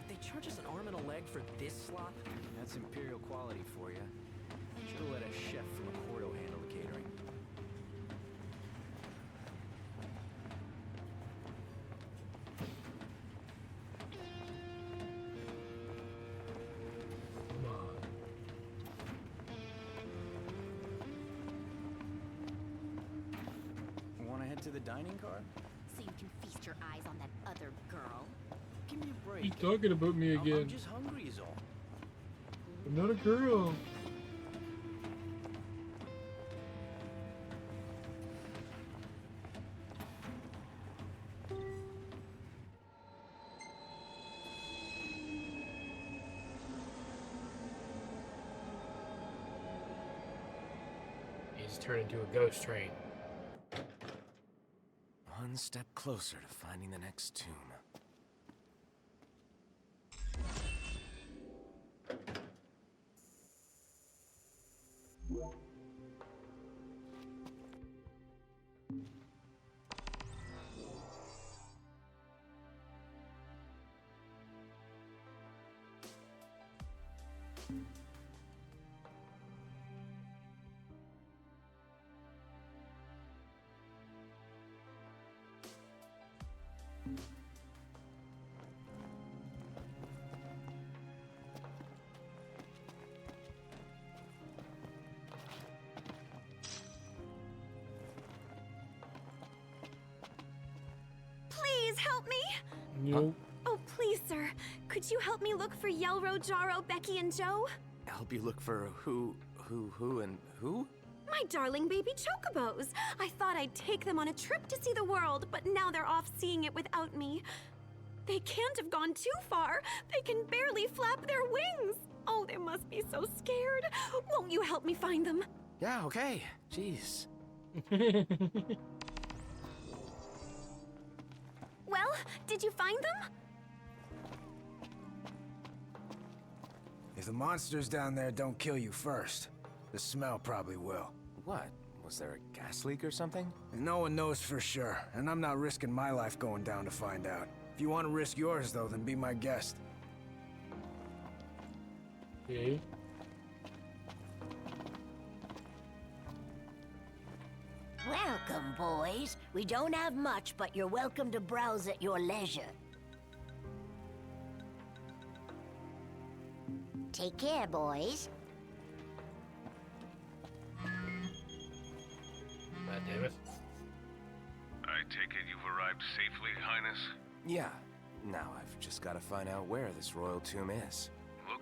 They charge us an arm and a leg for this slop? That's Imperial quality for you. Should have let a chef from Accordo handle the catering. Want to head to the dining car? So you can feast your eyes on that other girl. Give me a break. He's talking about me again. I'm just hungry is all. I'm not a girl. He's turned into a ghost train. One step closer to finding the next tomb. Please help me! Nope. Oh, please, sir. Could you help me look for Yelro, Jaro, Becky, and Joe? Help you look for who, and who? My darling baby chocobos. I thought I'd take them on a trip to see the world, but now they're off seeing it without me. They can't have gone too far. They can barely flap their wings. Oh, they must be so scared. Won't you help me find them? Yeah, okay. Jeez. Well, did you find them? If the monsters down there don't kill you first, the smell probably will. What? Was there a gas leak or something? No one knows for sure, and I'm not risking my life going down to find out. If you want to risk yours, though, then be my guest. Okay. Welcome, boys. We don't have much, but you're welcome to browse at your leisure. Take care, boys. God damn it. I take it you've arrived safely, Highness? Yeah. Now I've just got to find out where this royal tomb is.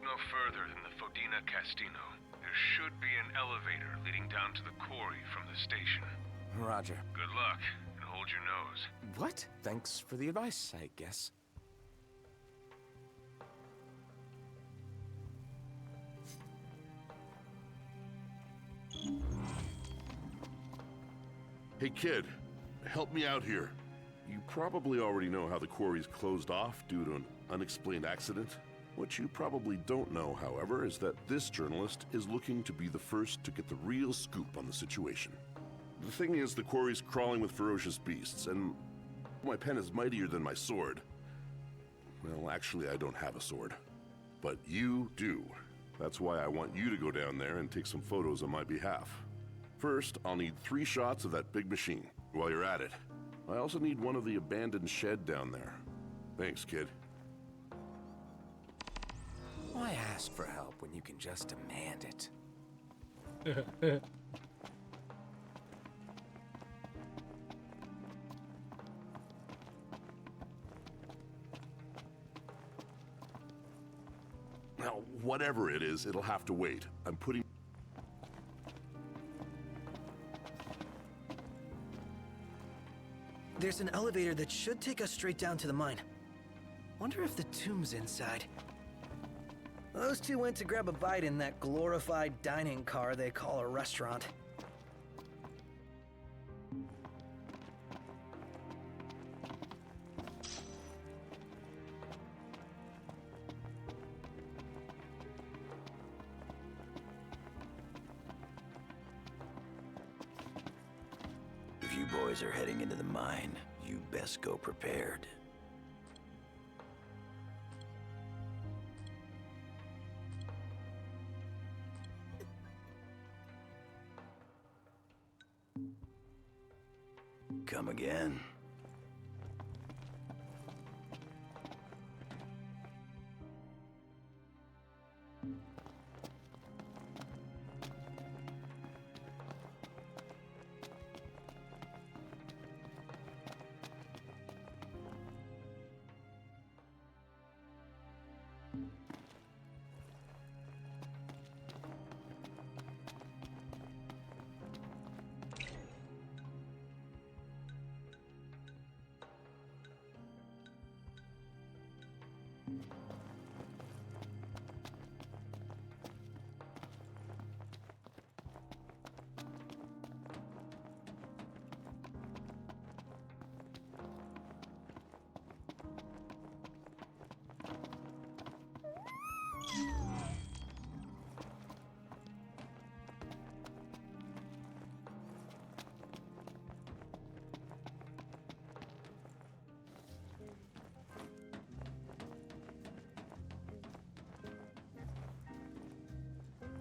no further than the Fodina Castino. There should be an elevator leading down to the quarry from the station. Roger. Good luck, and hold your nose. What? Thanks for the advice, I guess. Hey kid, help me out here. You probably already know how the quarry's closed off due to an unexplained accident. What you probably don't know, however, is that this journalist is looking to be the first to get the real scoop on the situation. The thing is, the quarry's crawling with ferocious beasts, and my pen is mightier than my sword. Well, actually, I don't have a sword. But you do. That's why I want you to go down there and take some photos on my behalf. First, I'll need 3 shots of that big machine. While you're at it, I also need one of the abandoned shed down there. Thanks, kid. Why ask for help when you can just demand it? Now, whatever it is, it'll have to wait. I'm putting... There's an elevator that should take us straight down to the mine. Wonder if the tomb's inside. Those two went to grab a bite in that glorified dining car they call a restaurant. If you boys are heading into the mine, you best go prepared. Come again.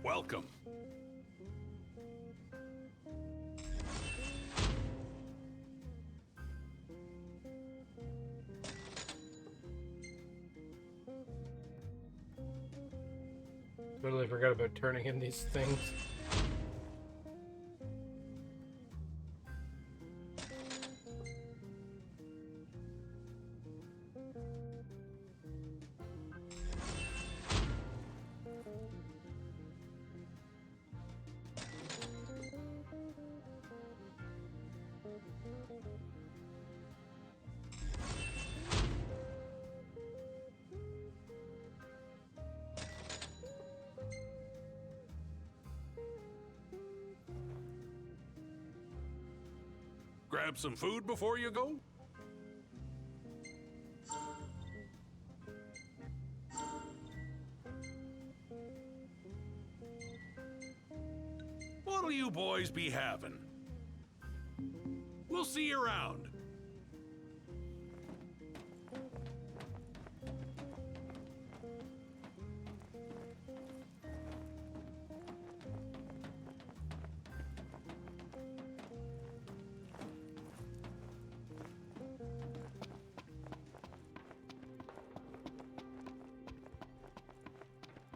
Welcome. Totally forgot about turning in these things. Grab some food before you go? What'll you boys be having? We'll see you around.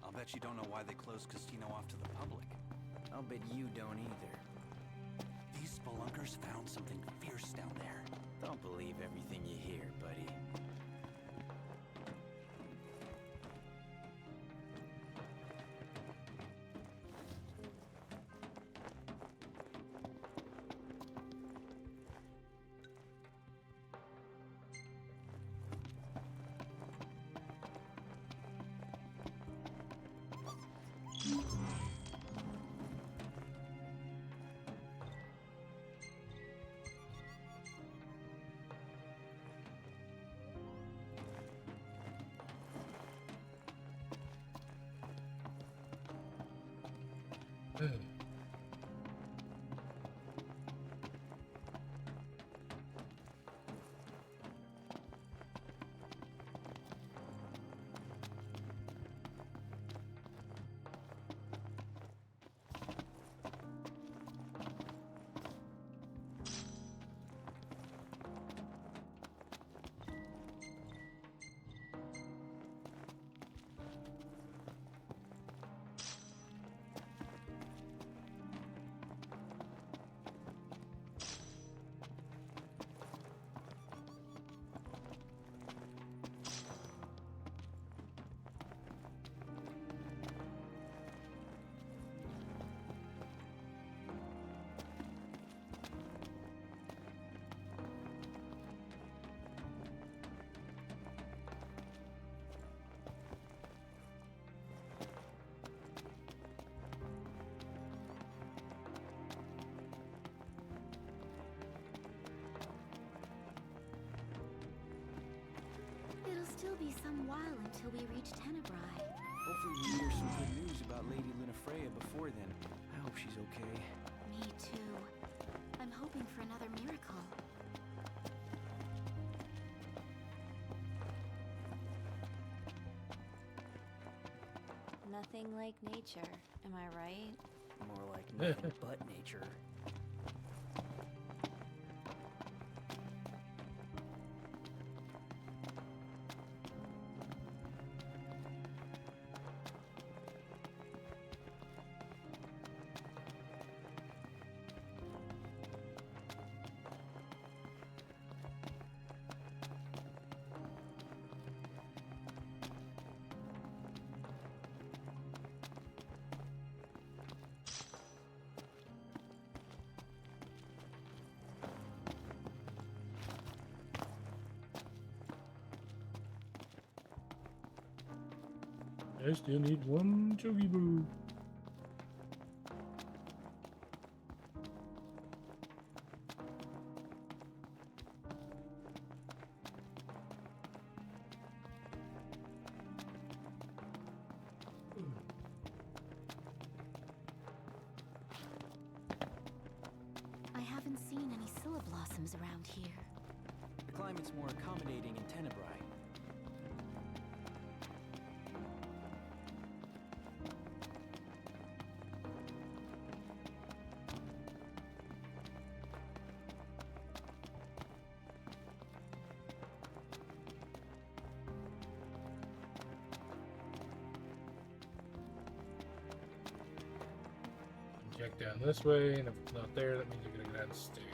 I'll bet you don't know why they closed Castino off to the public. I'll bet you don't either. These spelunkers found something fierce down there. Don't believe everything you hear, buddy. It'll still be some while until we reach Tenebrae. Hopefully we hear some good news about Lady Lunafreya before then. I hope she's okay. Me too. I'm hoping for another miracle. Nothing like nature, am I right? More like nothing but nature. I still need one Chogi Boo. I haven't seen any Scylla blossoms around here. The climate's more accommodating in Tenebrae. Check down this way, and if it's not there, that means you're gonna go down the stairs.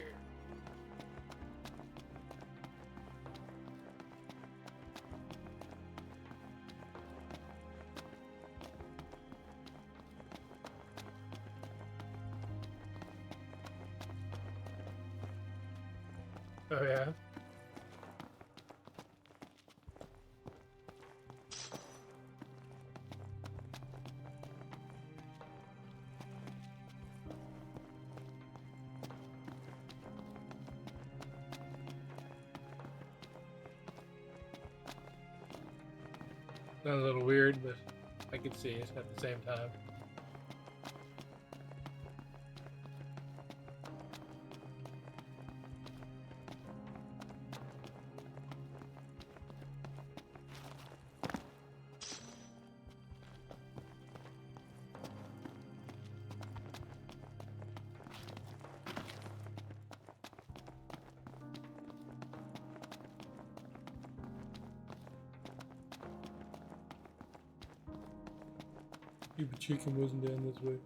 Oh yeah. Sounds a little weird, but I can see it at the same time. Stupid chicken wasn't down this way.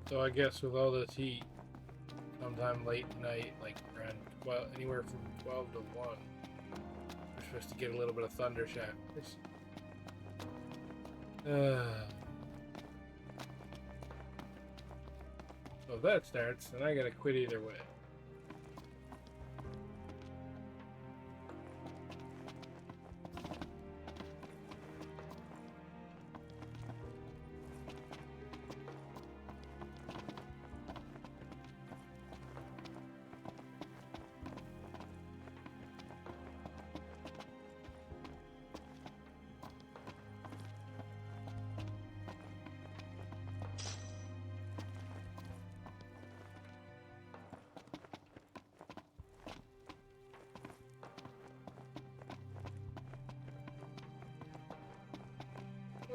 So I guess with all this heat, sometime late at night, like around anywhere from 12 to 1, we're supposed to get a little bit of thunder showers. So if that starts, then I gotta quit either way.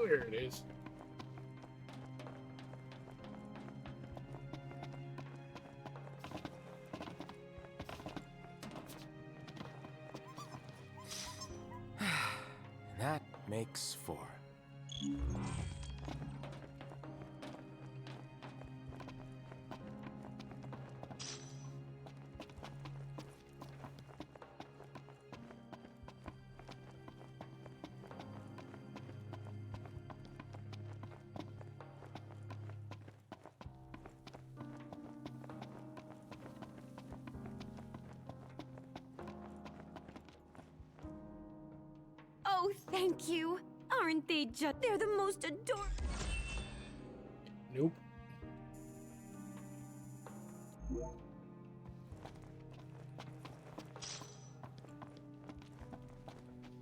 here it is. That makes 4. Oh, thank you. Aren't they just... They're the most adorable... Nope.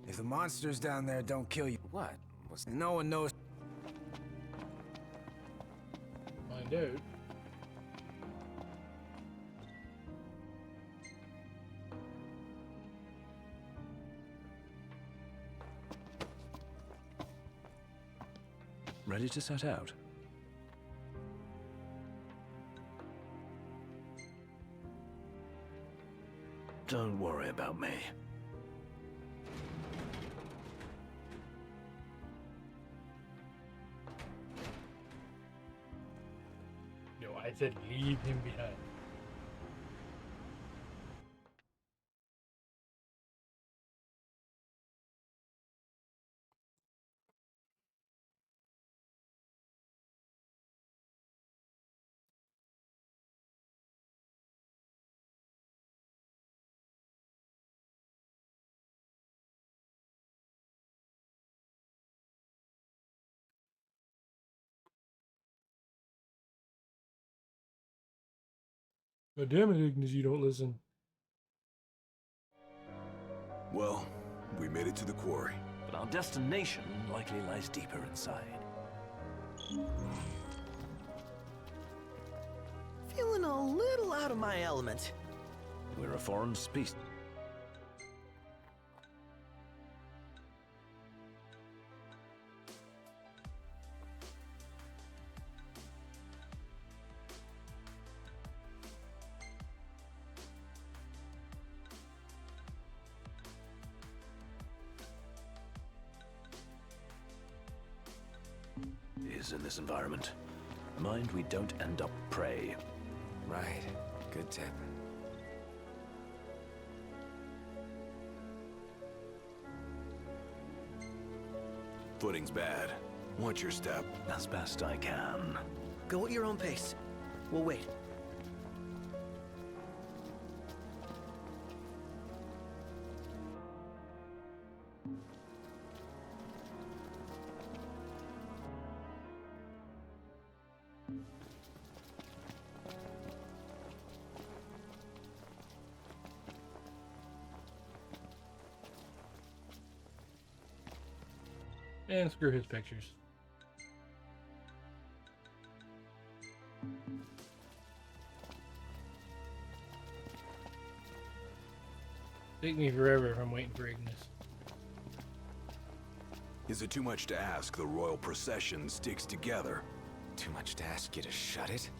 If the monsters down there don't kill you, What was... no one knows. Find out. Ready to set out? Don't worry about me. No, I said leave him behind. God damn it, Ignis, you don't listen. Well, we made it to the quarry. But our destination likely lies deeper inside. Feeling a little out of my element. We're a foreign species. In this environment. Mind we don't end up prey. Right. Good tip. Footing's bad. Watch your step. As best I can. Go at your own pace. We'll wait. And screw his pictures. Take me forever if I'm waiting for Ignis. Is it too much to ask the royal procession sticks together? Too much to ask you to shut it?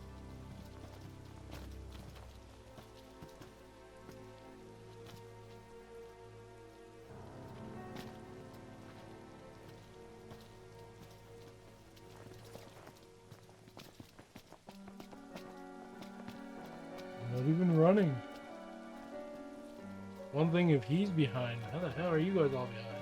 Not even running. One thing if he's behind, how the hell are you guys all behind?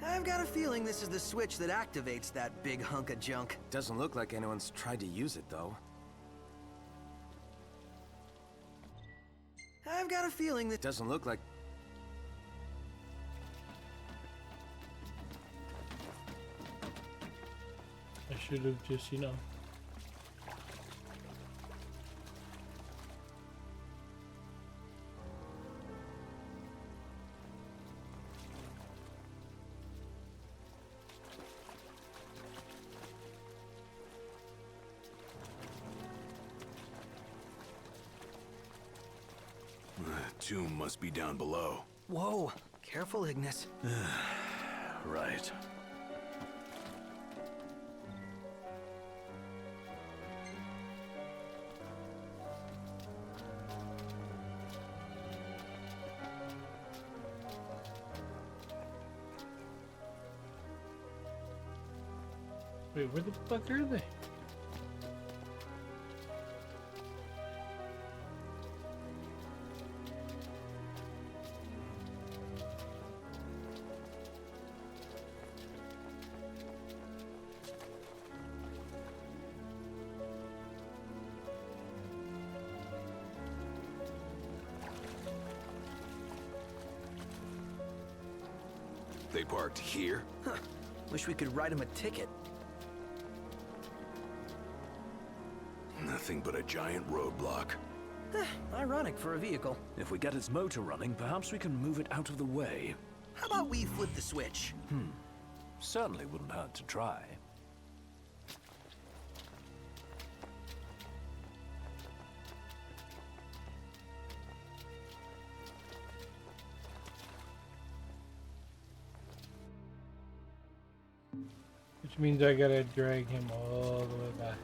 I've got a feeling this is the switch that activates that big hunk of junk. Doesn't look like anyone's tried to use it, though. I've got a feeling that... Doesn't look like... I should have just, you know. Tomb must be down below. Whoa, careful, Ignis. Right. Wait, where the fuck are they? They parked here? Huh. Wish we could write him a ticket. Nothing but a giant roadblock. Ironic for a vehicle. If we get its motor running, perhaps we can move it out of the way. How about we flip the switch? Certainly wouldn't hurt to try. Which means I gotta drag him all the way back.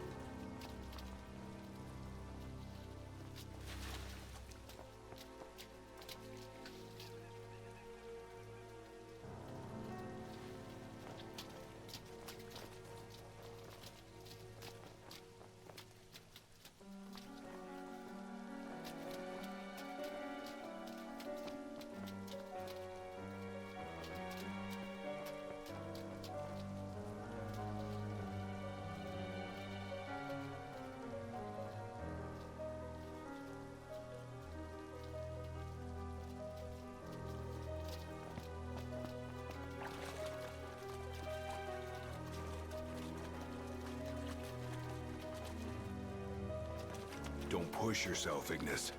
Don't push yourself, Ignis.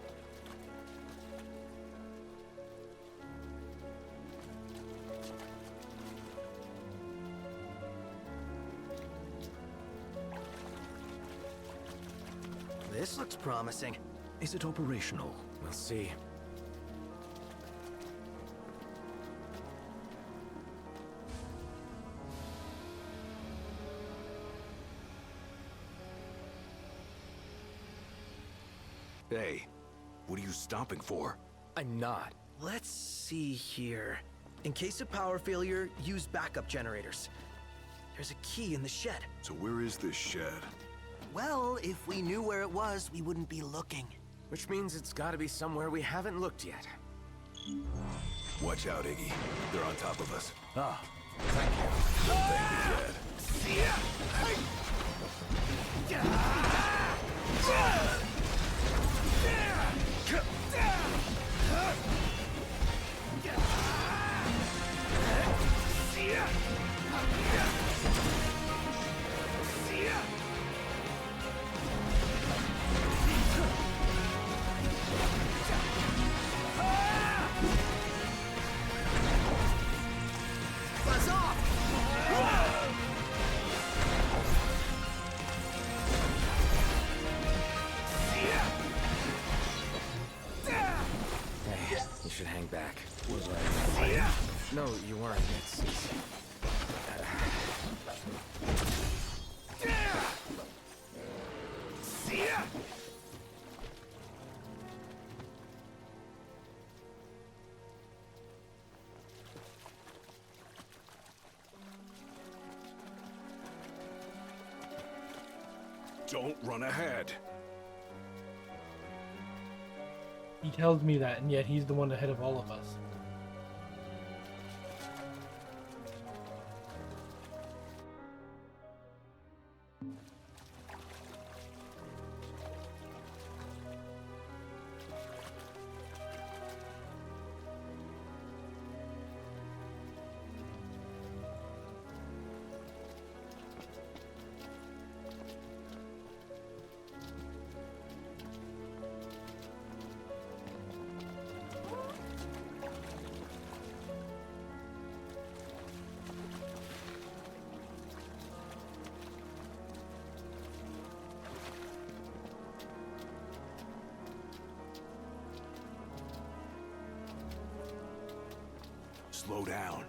This looks promising. Is it operational? We'll see. Hey, what are you stopping for? I'm not. Let's see here. In case of power failure, use backup generators. There's a key in the shed. So where is this shed? Well, if we knew where it was, we wouldn't be looking. Which means it's gotta be somewhere we haven't looked yet. Watch out, Iggy. They're on top of us. Ah, thank you. Thank the Jed. Buzz off! Hey, you should hang back. was I? No, you weren't. It's Don't run ahead. He tells me that, and yet he's the one ahead of all of us. Slow down.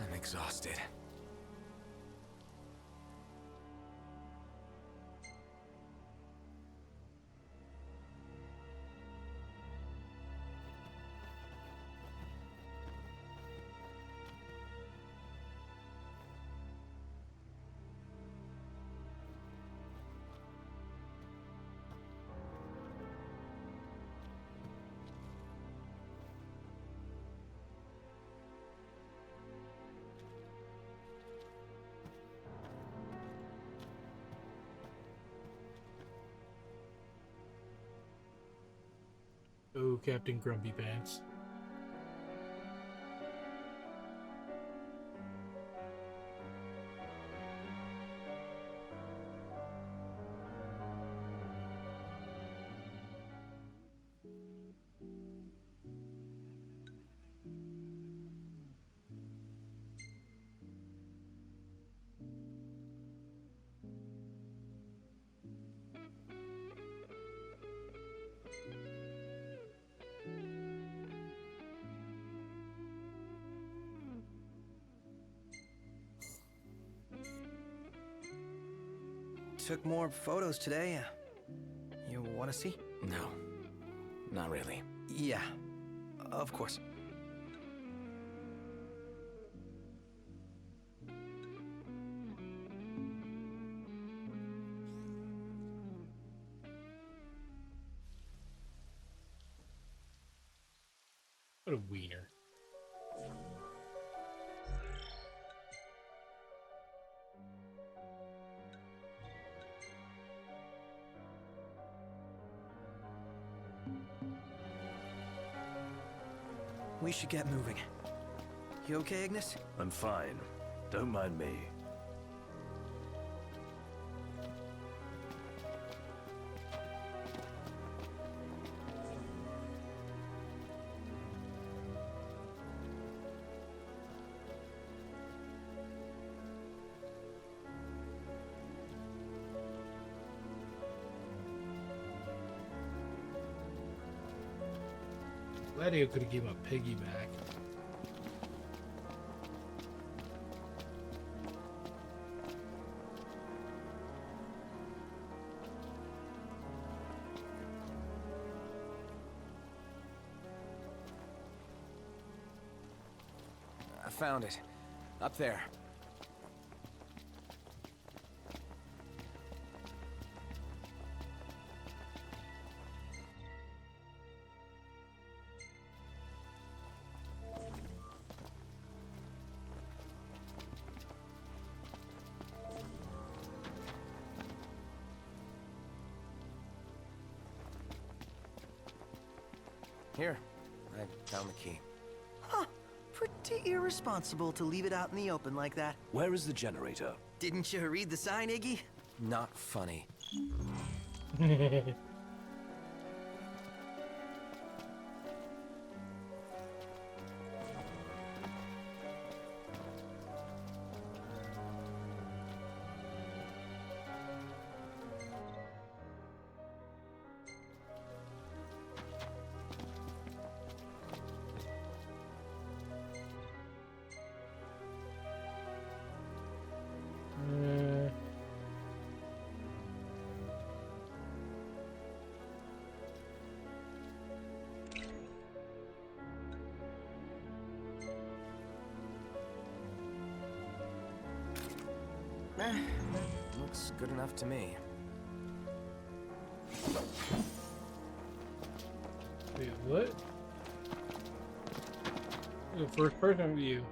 I'm exhausted. Oh, Captain Grumpy Pants. Took more photos today. You want to see? No. Not really. Yeah, of course. What a wiener. We should get moving. You okay, Ignis? I'm fine. Don't mind me. Gladio could have gave him a piggyback. I found it. Up there. Here, I found the key. Huh. Pretty irresponsible to leave it out in the open like that. Where is the generator? Didn't you read the sign, Iggy? Not funny. Looks good enough to me. Wait, what? The first person view.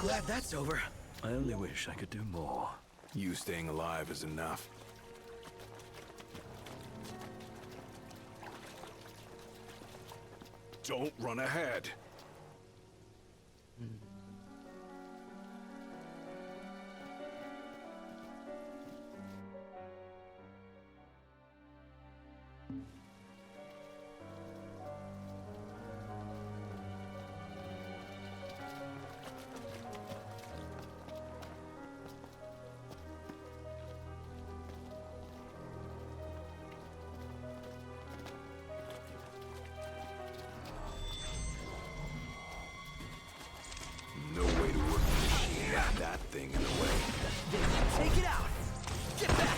Glad that's over. I only wish I could do more. You staying alive is enough. Don't run ahead. No way to work the machine with that thing in the way. Take it out! Get back!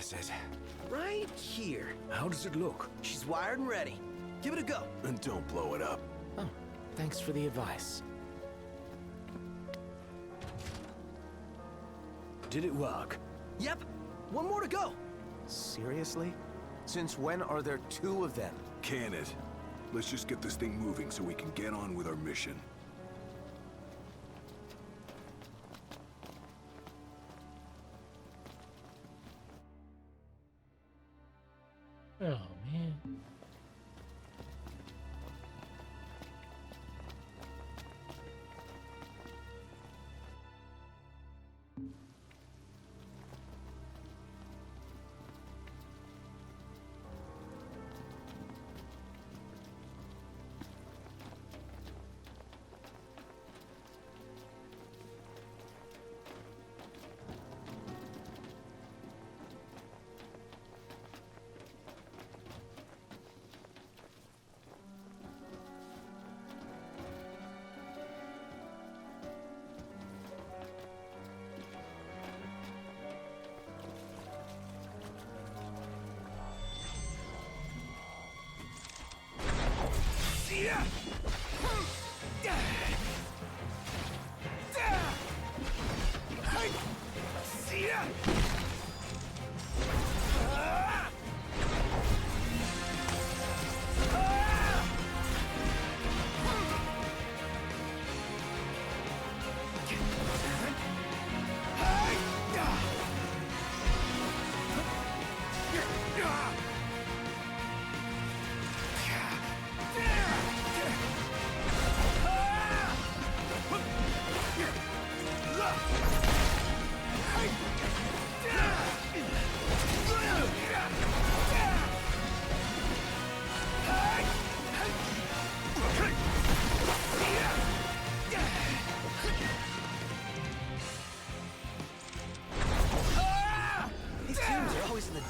this it? Right here. How does it look? She's wired and ready. Give it a go. And don't blow it up. Oh, thanks for the advice. Did it work? Yep. One more to go. Seriously? Since when are there 2 of them? Can it? Let's just get this thing moving so we can get on with our mission. Oh, man.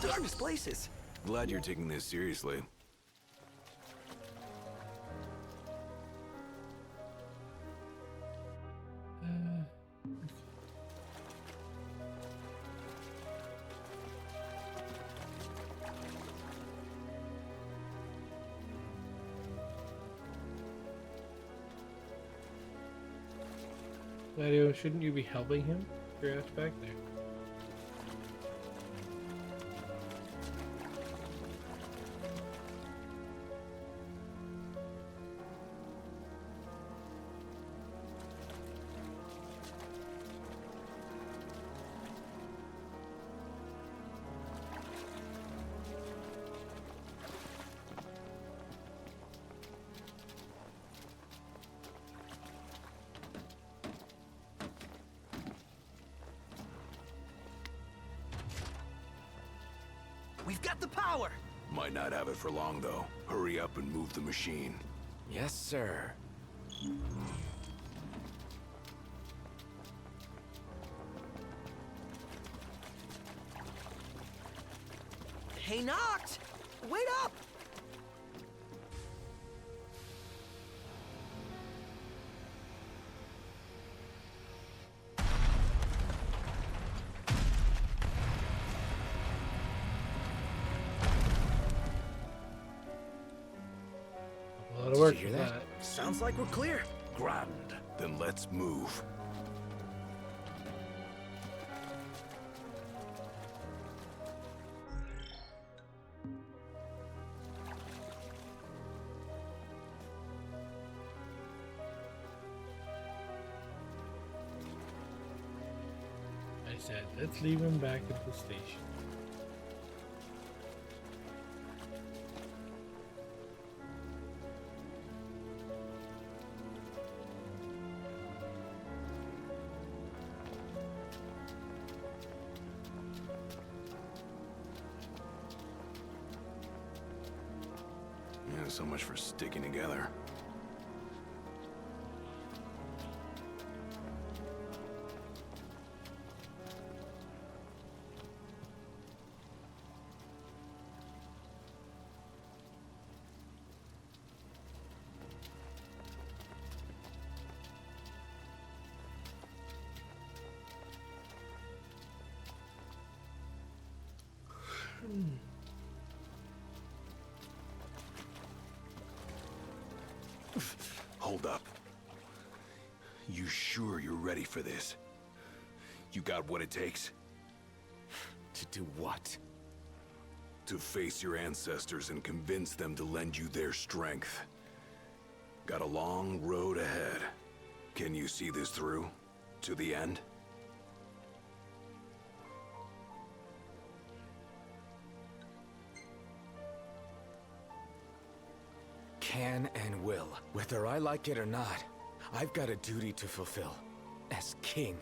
Darkest places. Glad you're taking this seriously. Gladio, shouldn't you be helping him? Your ass back there. We've got the power! Might not have it for long, though. Hurry up and move the machine. Yes, sir. Hey, Noct! Wait up! A lot of work Did you for hear that. Sounds like we're clear. Grand. Then let's move. I said, let's leave him back at the station. Yeah, so much for sticking together. Hold up. You sure you're ready for this? You got what it takes? To do what? To face your ancestors and convince them to lend you their strength. Got a long road ahead. Can you see this through? To the end? Can and will. Whether I like it or not, I've got a duty to fulfill. As king.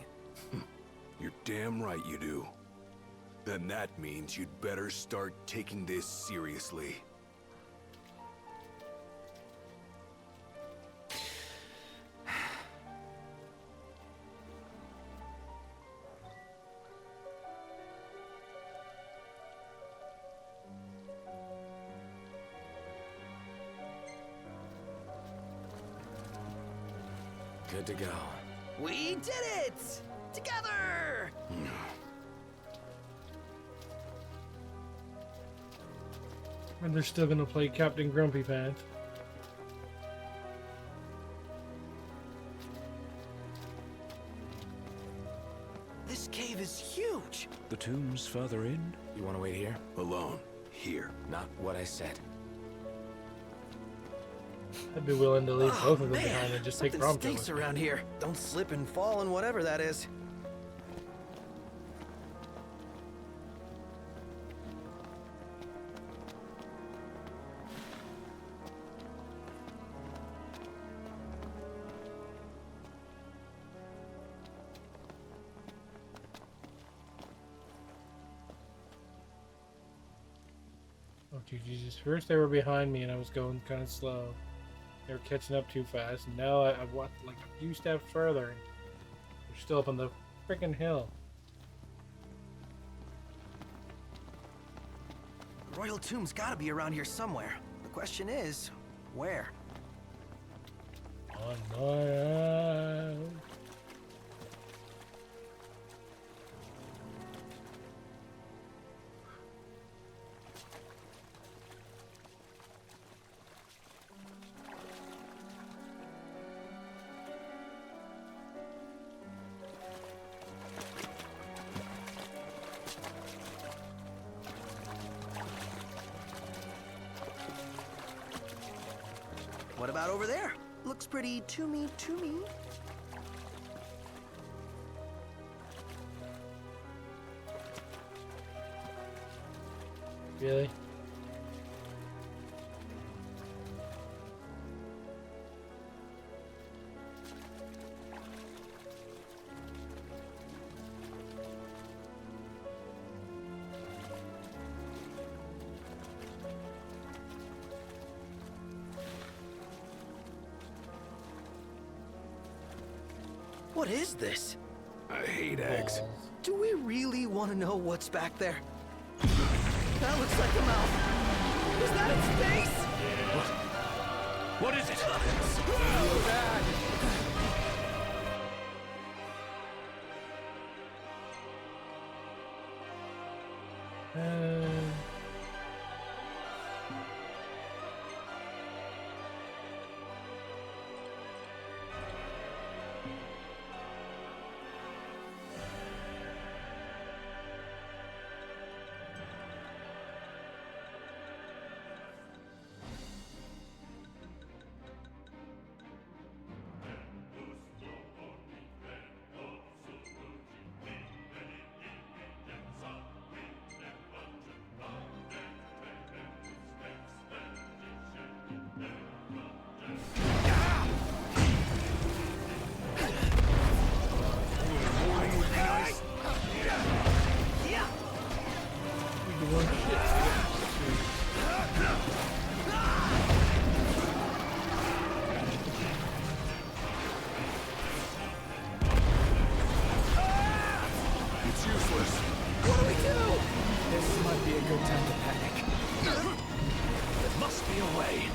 You're damn right you do. Then that means you'd better start taking this seriously. Good to go. We did it! Together! And they're still gonna play Captain Grumpy Pants. This cave is huge! The tomb's further in. You want to wait here? Alone. Here. Not what I said. I'd be willing to leave both of them behind and just take Something Prompto stinks with me. around here. Don't slip and fall in whatever that is. Oh, Jesus. First they were behind me and I was going kind of slow. They were catching up too fast. And now I've walked like a few steps further and they're still up on the freaking hill. The royal tomb's gotta be around here somewhere. The question is, where? On my island. What about over there? Looks pretty tomby to me. Really? What is this? I hate eggs. Do we really want to know what's back there? That looks like a mouth. Is that its face? What is it? So bad. It's useless. What do we do? This might be a good time to panic. There must be a way.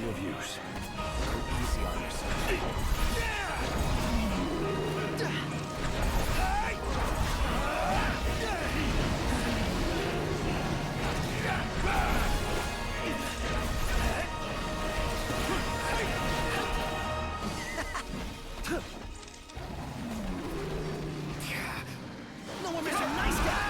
your views. Go easy on yourself. No one makes a nice guy!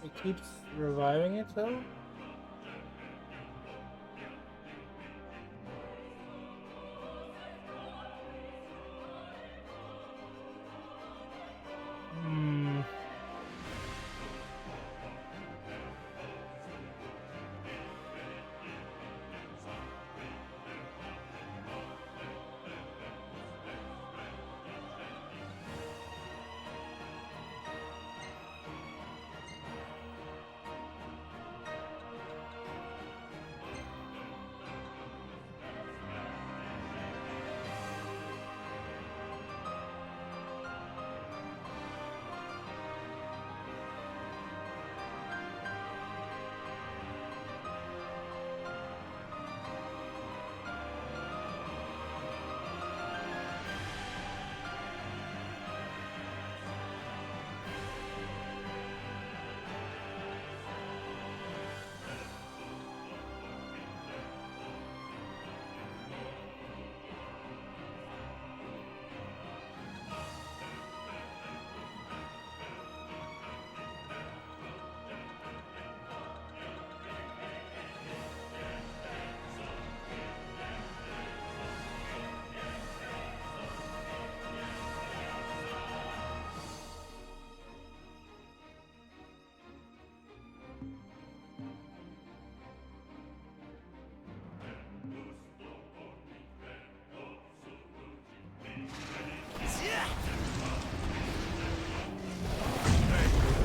It keeps reviving it though?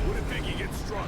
What if Iggy gets struck?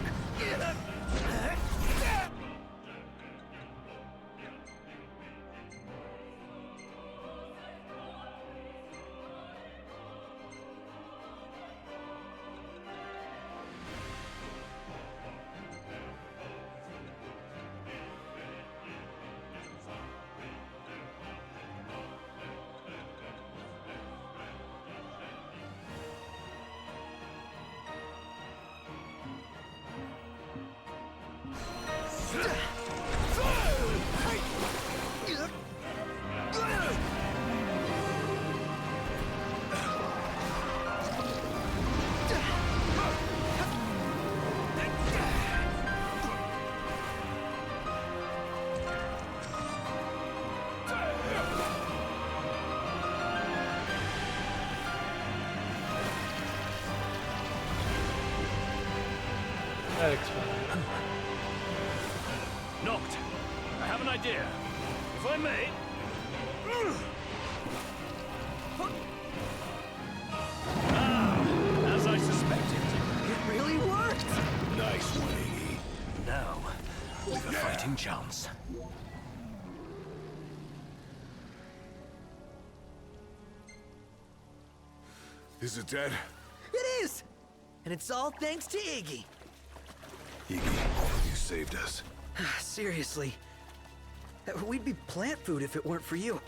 That explains it. Knocked. I have an idea. If I may... As I suspected. It really worked! Nice one, Iggy. Now, we've a fighting chance. Is it dead? It is! And it's all thanks to Iggy. Iggy, you saved us. Seriously. We'd be plant food if it weren't for you.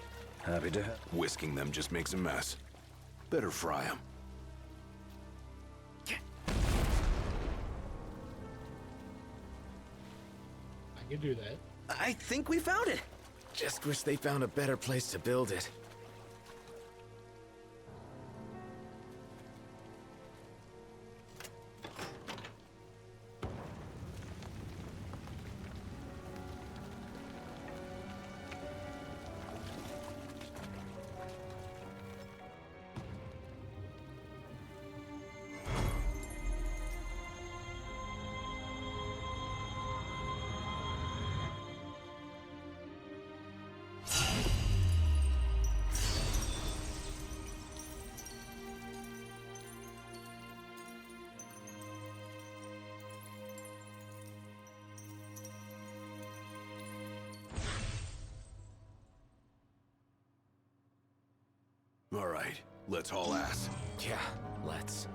Happy to help. Whisking them just makes a mess. Better fry them. I could do that. I think we found it. Just wish they found a better place to build it. All right, let's haul ass. Yeah, let's.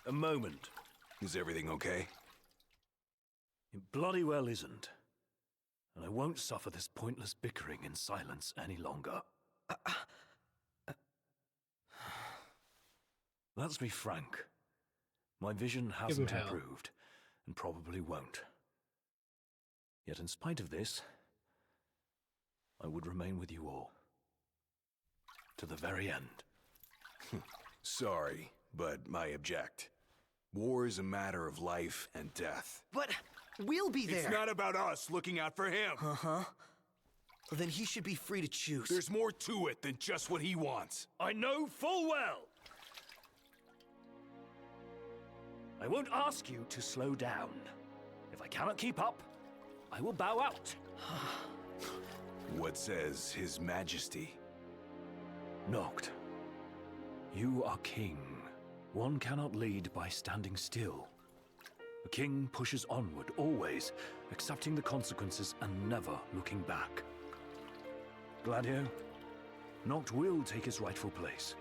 A moment. Is everything okay? It bloody well isn't. And I won't suffer this pointless bickering in silence any longer. Let's be frank. My vision hasn't improved, and probably won't. Yet in spite of this, I would remain with you all. To the very end. Sorry, but I object. War is a matter of life and death. But we'll be there. It's not about us looking out for him. Uh-huh. Well, then he should be free to choose. There's more to it than just what he wants. I know full well. I won't ask you to slow down. If I cannot keep up, I will bow out. What says His Majesty? Noct, you are king. One cannot lead by standing still. A king pushes onward, always, accepting the consequences and never looking back. Gladio, Noct will take his rightful place,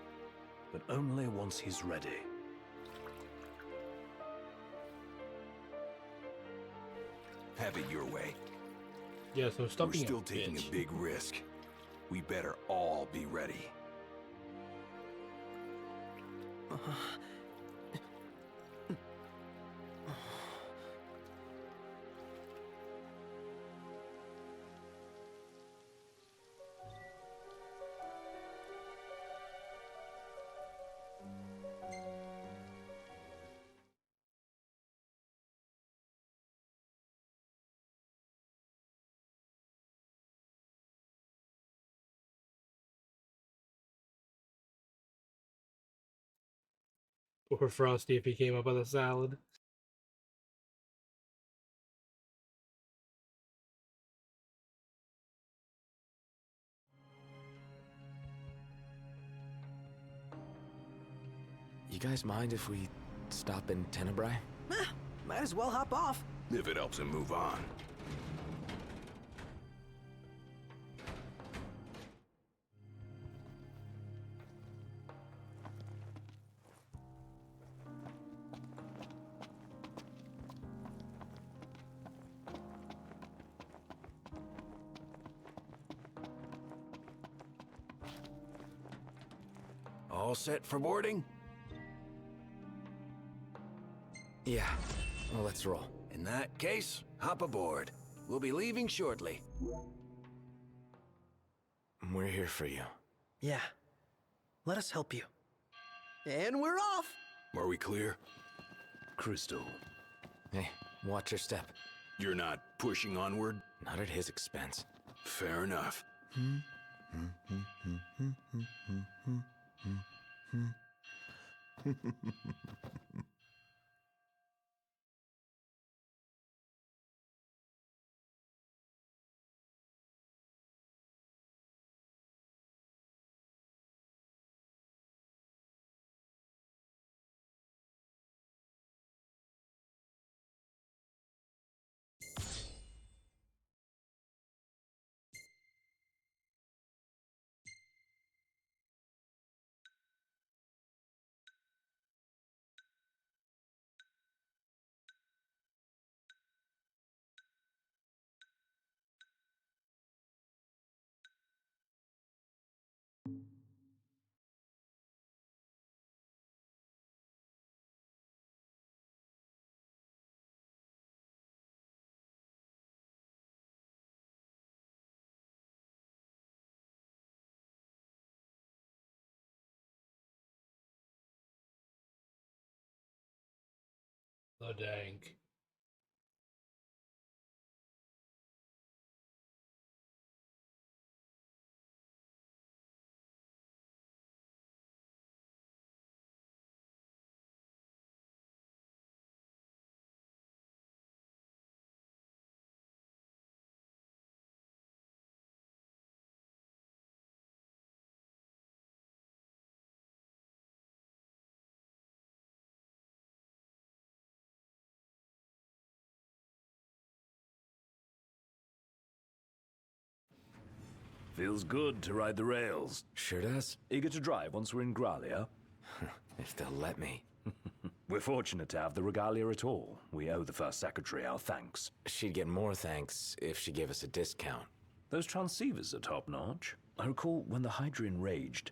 but only once he's ready. Have it your way. Yeah, so stop being We're still taking a big risk. We better all be ready. Poor Frosty if he came up with a salad. You guys mind if we stop in Tenebrae? Might as well hop off. If it helps him move on. All set for boarding? Yeah. Well, let's roll. In that case, hop aboard. We'll be leaving shortly. We're here for you. Yeah. Let us help you. And we're off! Are we clear? Crystal. Hey, watch your step. You're not pushing onward? Not at his expense. Fair enough. The dank. Feels good to ride the rails. Sure does. Eager to drive once we're in Gralia? If they'll let me. We're fortunate to have the regalia at all. We owe the First Secretary our thanks. She'd get more thanks if she gave us a discount. Those transceivers are top-notch. I recall when the Hydrian raged.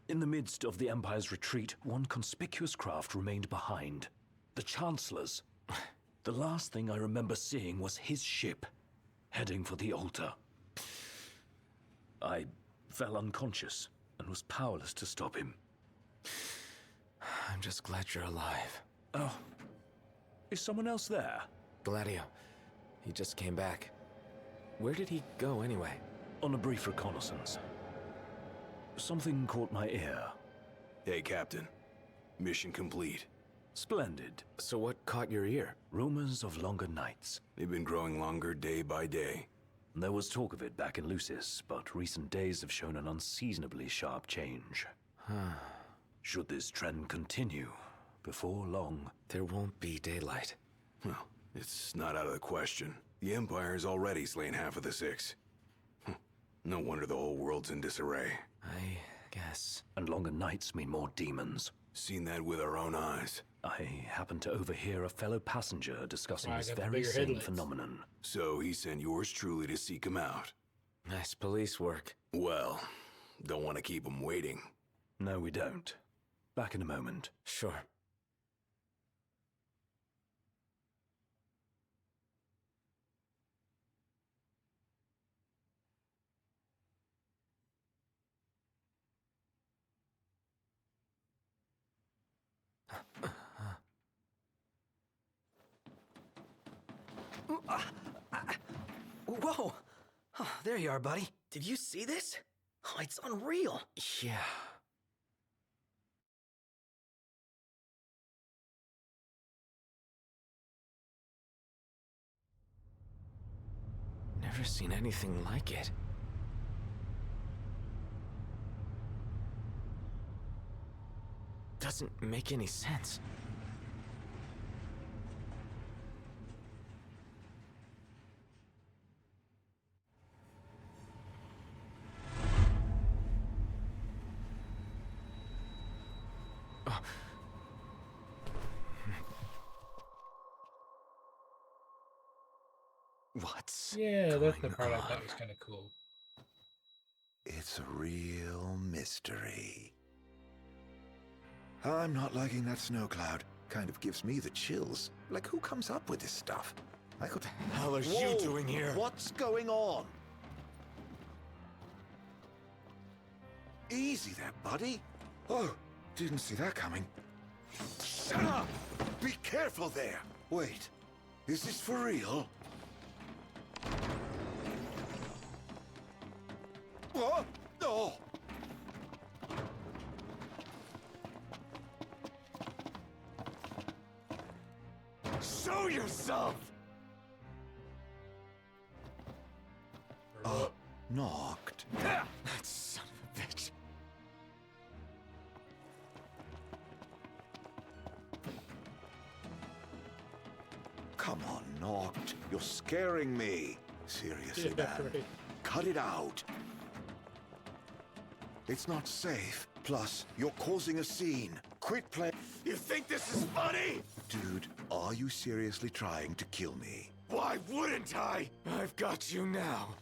In the midst of the Empire's retreat, one conspicuous craft remained behind. The Chancellor's. The last thing I remember seeing was his ship, heading for the altar. I fell unconscious and was powerless to stop him. I'm just glad you're alive. Oh. Is someone else there? Gladio. He just came back. Where did he go anyway? On a brief reconnaissance. Something caught my ear. Hey, Captain. Mission complete. Splendid. So what caught your ear? Rumors of longer nights. They've been growing longer day by day. There was talk of it back in Lucis, but recent days have shown an unseasonably sharp change. Should this trend continue, before long... There won't be daylight. Well, it's not out of the question. The Empire's already slain half of the Six. No wonder the whole world's in disarray. I guess. And longer nights mean more demons. Seen that with our own eyes. I happened to overhear a fellow passenger discussing this very same phenomenon. So he sent yours truly to seek him out. Nice police work. Well, don't want to keep him waiting. No, we don't. Back in a moment. Sure. Whoa! Oh, there you are, buddy. Did you see this? Oh, it's unreal. Yeah. Never seen anything like it. Doesn't make any sense. What's Yeah, that's the going part I on? thought was kind of cool. It's a real mystery. I'm not liking that snow cloud. Kind of gives me the chills. Like, who comes up with this stuff? I could... What the hell are you doing here? What's going on? Easy there, buddy. Oh, didn't see that coming. Shut up! Be careful there! Wait, is this for real? What? Oh! Show yourself! Knocked. That son of a bitch. Come on, Knocked. You're scaring me. Seriously, Yeah, man. right. Cut it out. It's not safe. Plus, you're causing a scene. Quit playing. You think this is funny? Dude, are you seriously trying to kill me? Why wouldn't I? I've got you now.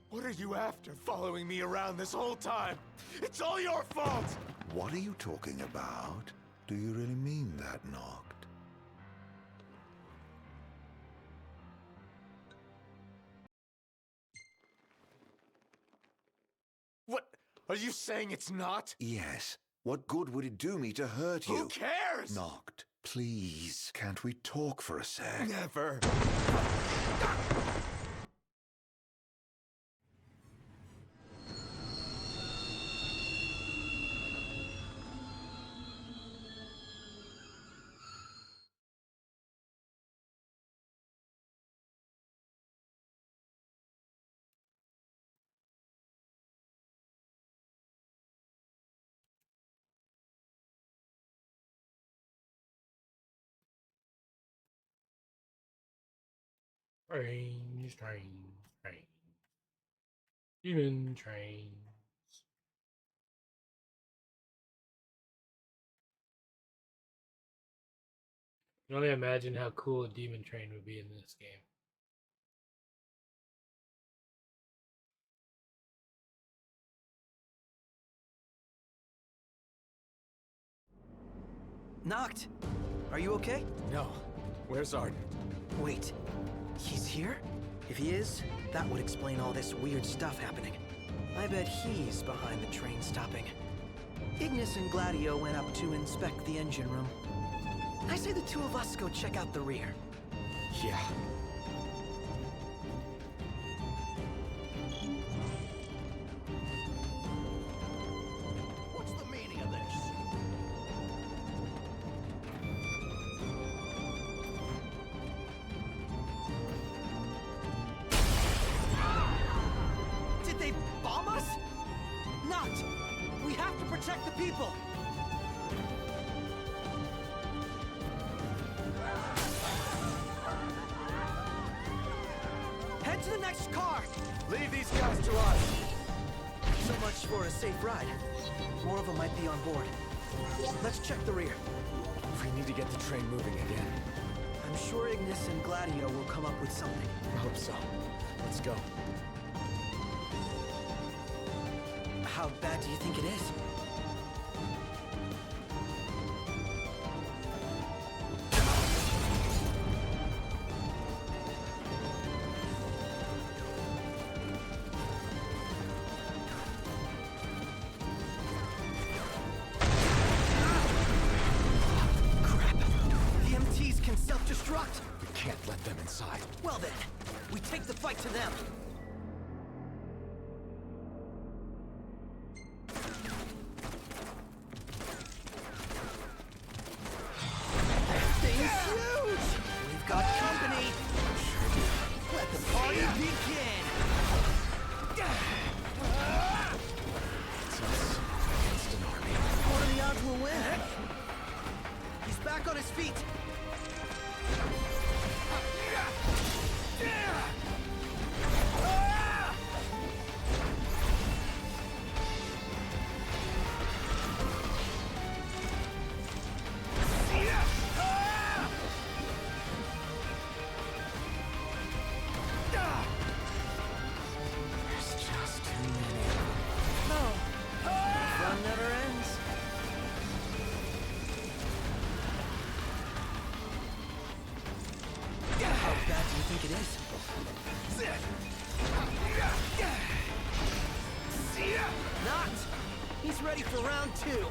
What are you after, following me around this whole time? It's all your fault! What are you talking about? Do you really mean that, Knocked? What? Are you saying it's not? Yes. What good would it do me to hurt you? Who cares? Knocked. Please, can't we talk for a sec? Never. Trains, trains, trains. Demon trains. I can only imagine how cool a demon train would be in this game. Knocked! Are you okay? No. Where's Arden? Wait, he's here? If he is, that would explain all this weird stuff happening. I bet he's behind the train stopping. Ignis and Gladio went up to inspect the engine room. I say the two of us go check out the rear. Yeah. What's the meaning of this? Did they bomb us? Not! We have to protect the people! Head to the next car! Leave these guys to us! So much for a safe ride. More of them might be on board. Let's check the rear. We need to get the train moving again. I'm sure Ignis and Gladio will come up with something. I hope so. Let's go. How bad do you think it is? Crap! The MTs can self-destruct! We can't let them inside. Well then, we take the fight to them! Thing's huge! We've got company! Let the party begin! It's us against an army. What are the odds we'll win? He's back on his feet! There's just too many. No! The fun never ends. How bad do you think it is? Not! He's ready for round two.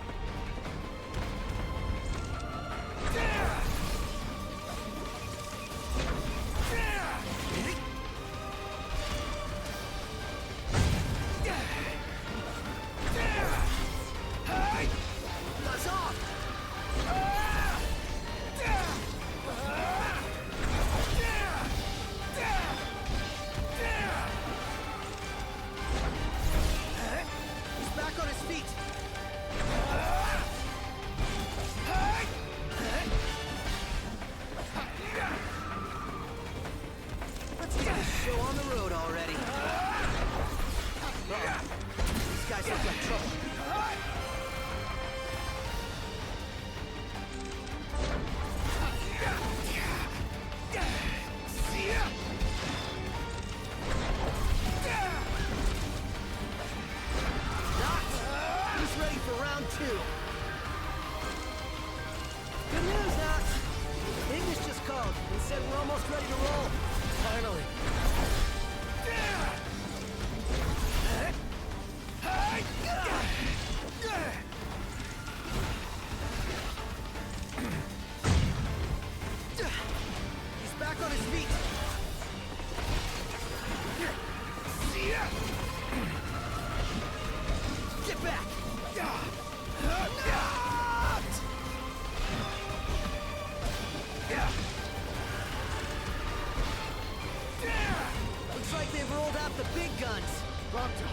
the big guns! Prompto,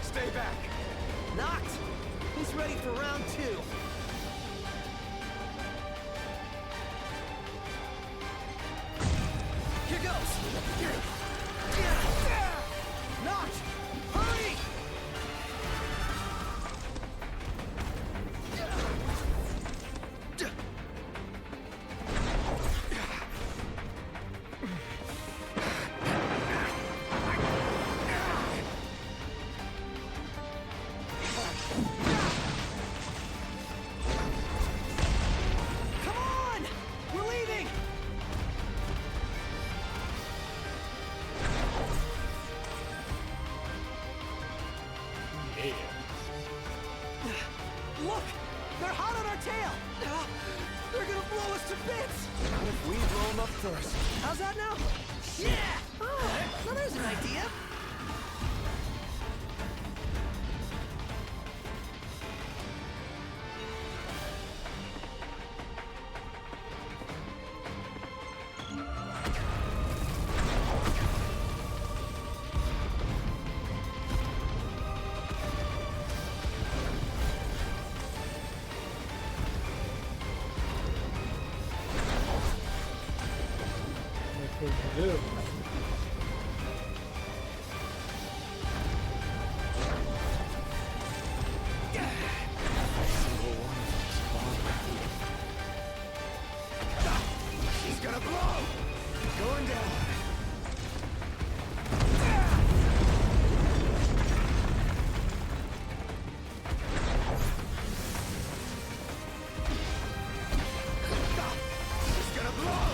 stay back! Knocked! He's ready for round 2. Here goes! Knocked! Hurry! Come on! We're leaving! Yeah. Look! They're hot on our tail! They're gonna blow us to bits! What if we blow them up first? How's that now? Yeah! Oh, well, there's an idea! What can you do? She's gonna blow! Going down. She's gonna blow!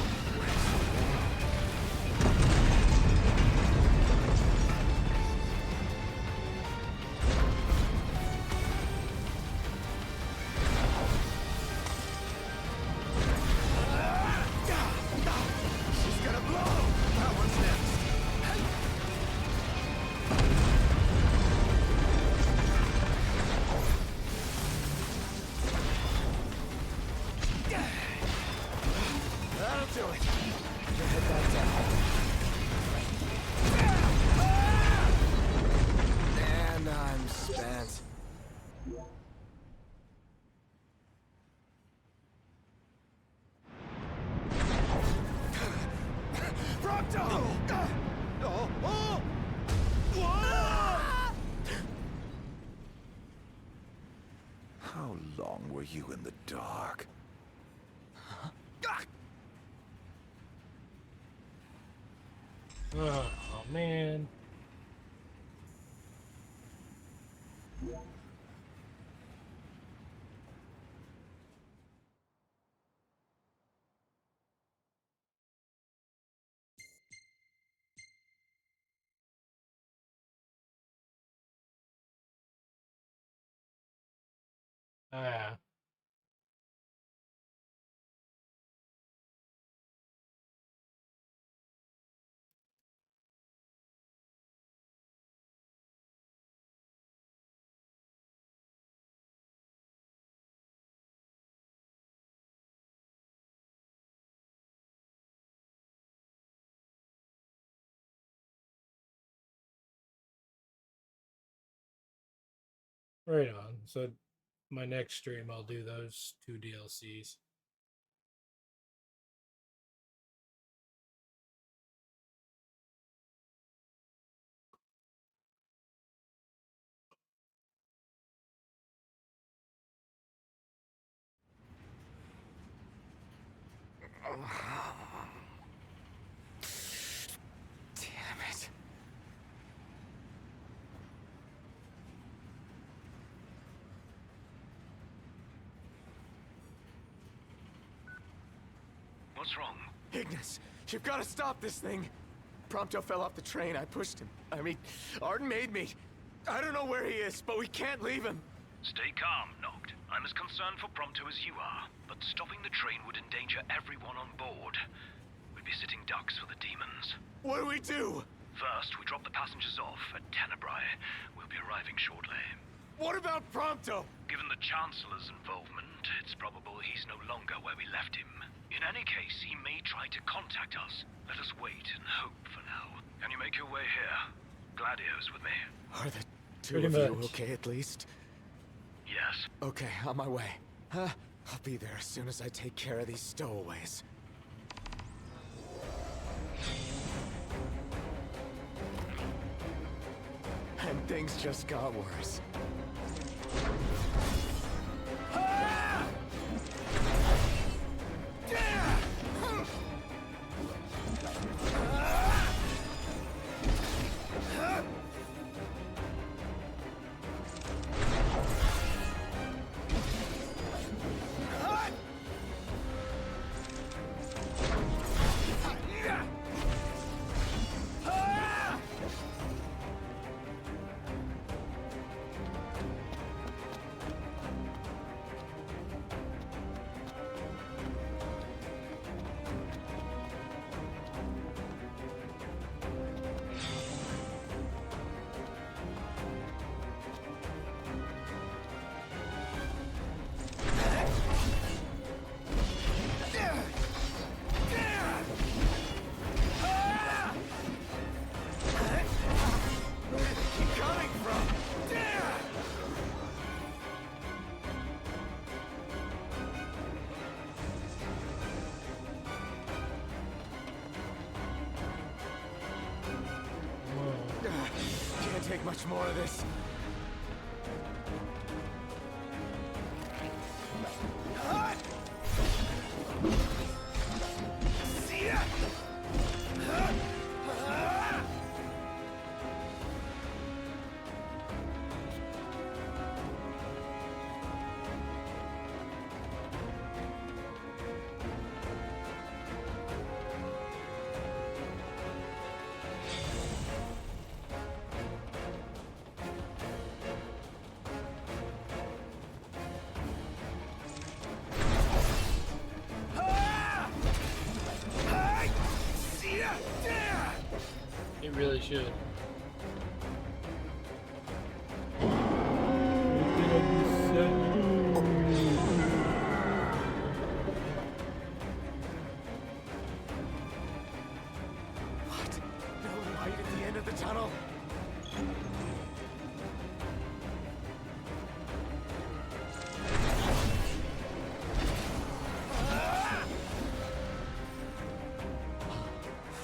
She's gonna blow! That one's next. That'll do it. You hit that down. And I'm spent. Prompto! Oh! Oh! Whoa! How long were you in the dark? Oh, man. Ah. Right on. So my next stream, I'll do those 2 DLCs. Damn it. What's wrong? Ignis, you've got to stop this thing. Prompto fell off the train. I pushed him. I mean, Arden made me. I don't know where he is, but we can't leave him. Stay calm, Noct. I'm as concerned for Prompto as you are, but stopping the train would endanger everyone on board. We'd be sitting ducks for the demons. What do we do? First, we drop the passengers off at Tenebrae. We'll be arriving shortly. What about Prompto? Given the Chancellor's involvement, it's probable he's no longer where we left him. In any case, he may try to contact us. Let us wait and hope for now. Can you make your way here? Gladio's with me. Are the two Pretty of you much. okay at least? Yes. Okay, on my way. Huh? I'll be there as soon as I take care of these stowaways. And things just got worse. Can't take much more of this. It really should. What? No light at the end of the tunnel?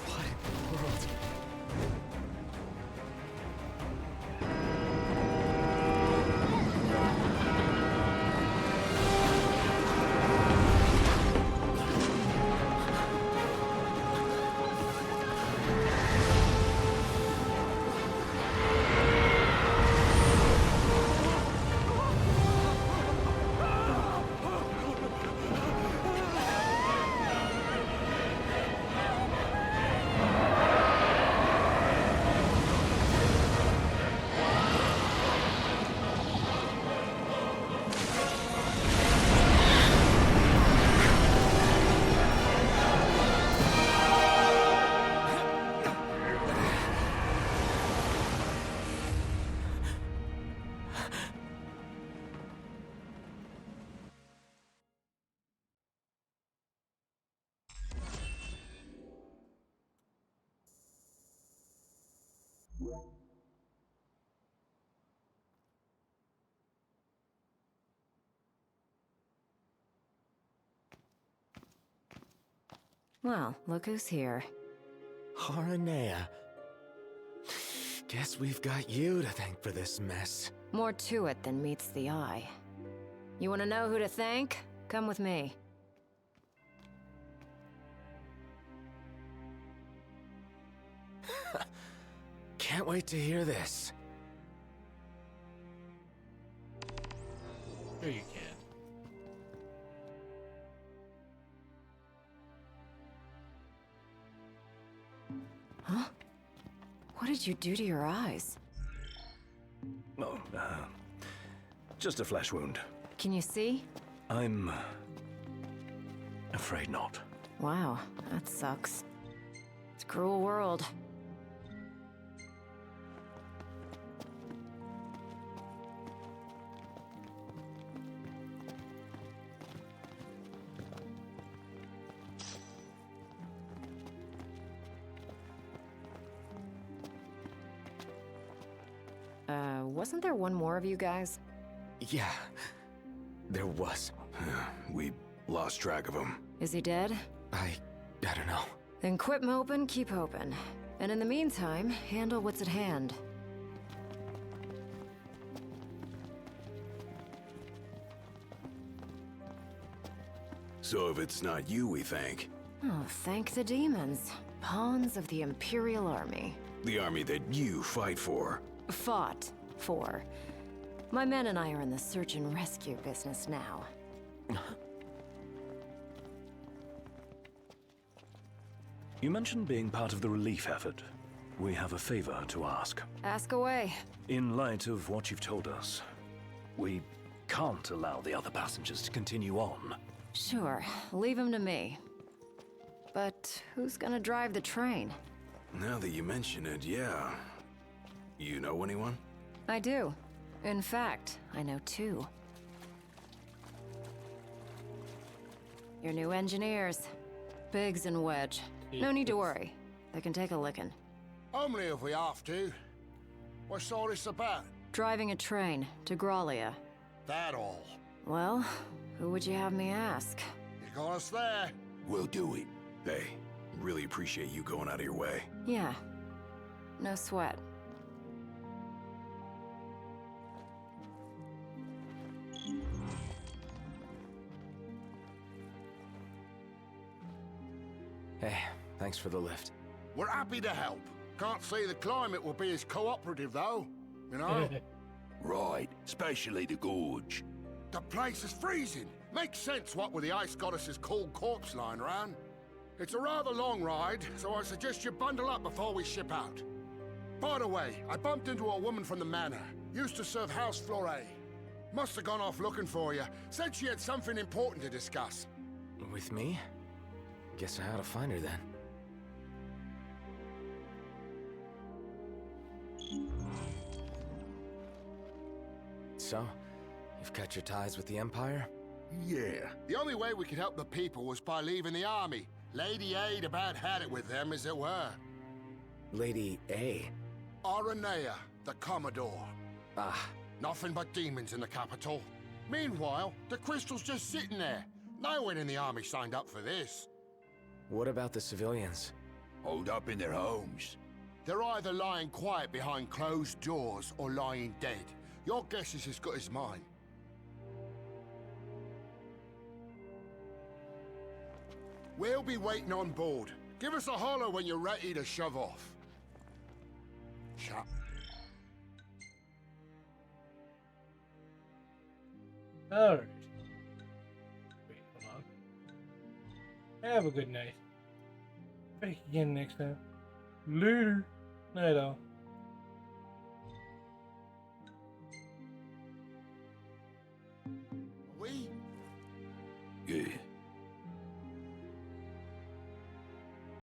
What in the world? Well, look who's here. Haranea. Guess we've got you to thank for this mess. More to it than meets the eye. You want to know who to thank? Come with me. Can't wait to hear this. Sure you can. Huh? What did you do to your eyes? Oh, just a flesh wound. Can you see? I'm afraid not. Wow, that sucks. It's a cruel world. wasn't there one more of you guys? Yeah, there was. We lost track of him. Is he dead? I don't know. Then quit moping, keep hoping. And in the meantime, handle what's at hand. So if it's not you, we thank. Oh, thank the demons. Pawns of the Imperial Army. The army that you fight for. Fought for. My men and I are in the search and rescue business now. You mentioned being part of the relief effort. We have a favor to ask. Ask away. In light of what you've told us, we can't allow the other passengers to continue on. Sure, leave him to me. But who's gonna drive the train? Now that you mention it, yeah. You know anyone? I do. In fact, I know two. Your new engineers. Biggs and Wedge. No need to worry. They can take a licking. Only if we have to. What's all this about? Driving a train to Graulia. That all? Well, who would you have me ask? You got us there. We'll do it. Hey, really appreciate you going out of your way. Yeah. No sweat. Hey, thanks for the lift. We're happy to help. Can't say the climate will be as cooperative, though. You know? Right, especially the gorge. The place is freezing. Makes sense what with the ice goddess's cold corpse lying around. It's a rather long ride, so I suggest you bundle up before we ship out. By the way, I bumped into a woman from the manor. Used to serve House Flore. Must have gone off looking for you. Said she had something important to discuss. With me? Guess I ought to find her then. So, you've cut your ties with the Empire? Yeah. The only way we could help the people was by leaving the army. Lady Aid about had it with them, as it were. Lady A? Aranea, the Commodore. Ah. Nothing but demons in the capital. Meanwhile, the crystal's just sitting there. No one in the army signed up for this. What about the civilians? Holed up in their homes. They're either lying quiet behind closed doors or lying dead. Your guess is as good as mine. We'll be waiting on board. Give us a holler when you're ready to shove off. Shut. Alright. Wait, hold on. Have a good night. Back again next time. Later. Night all.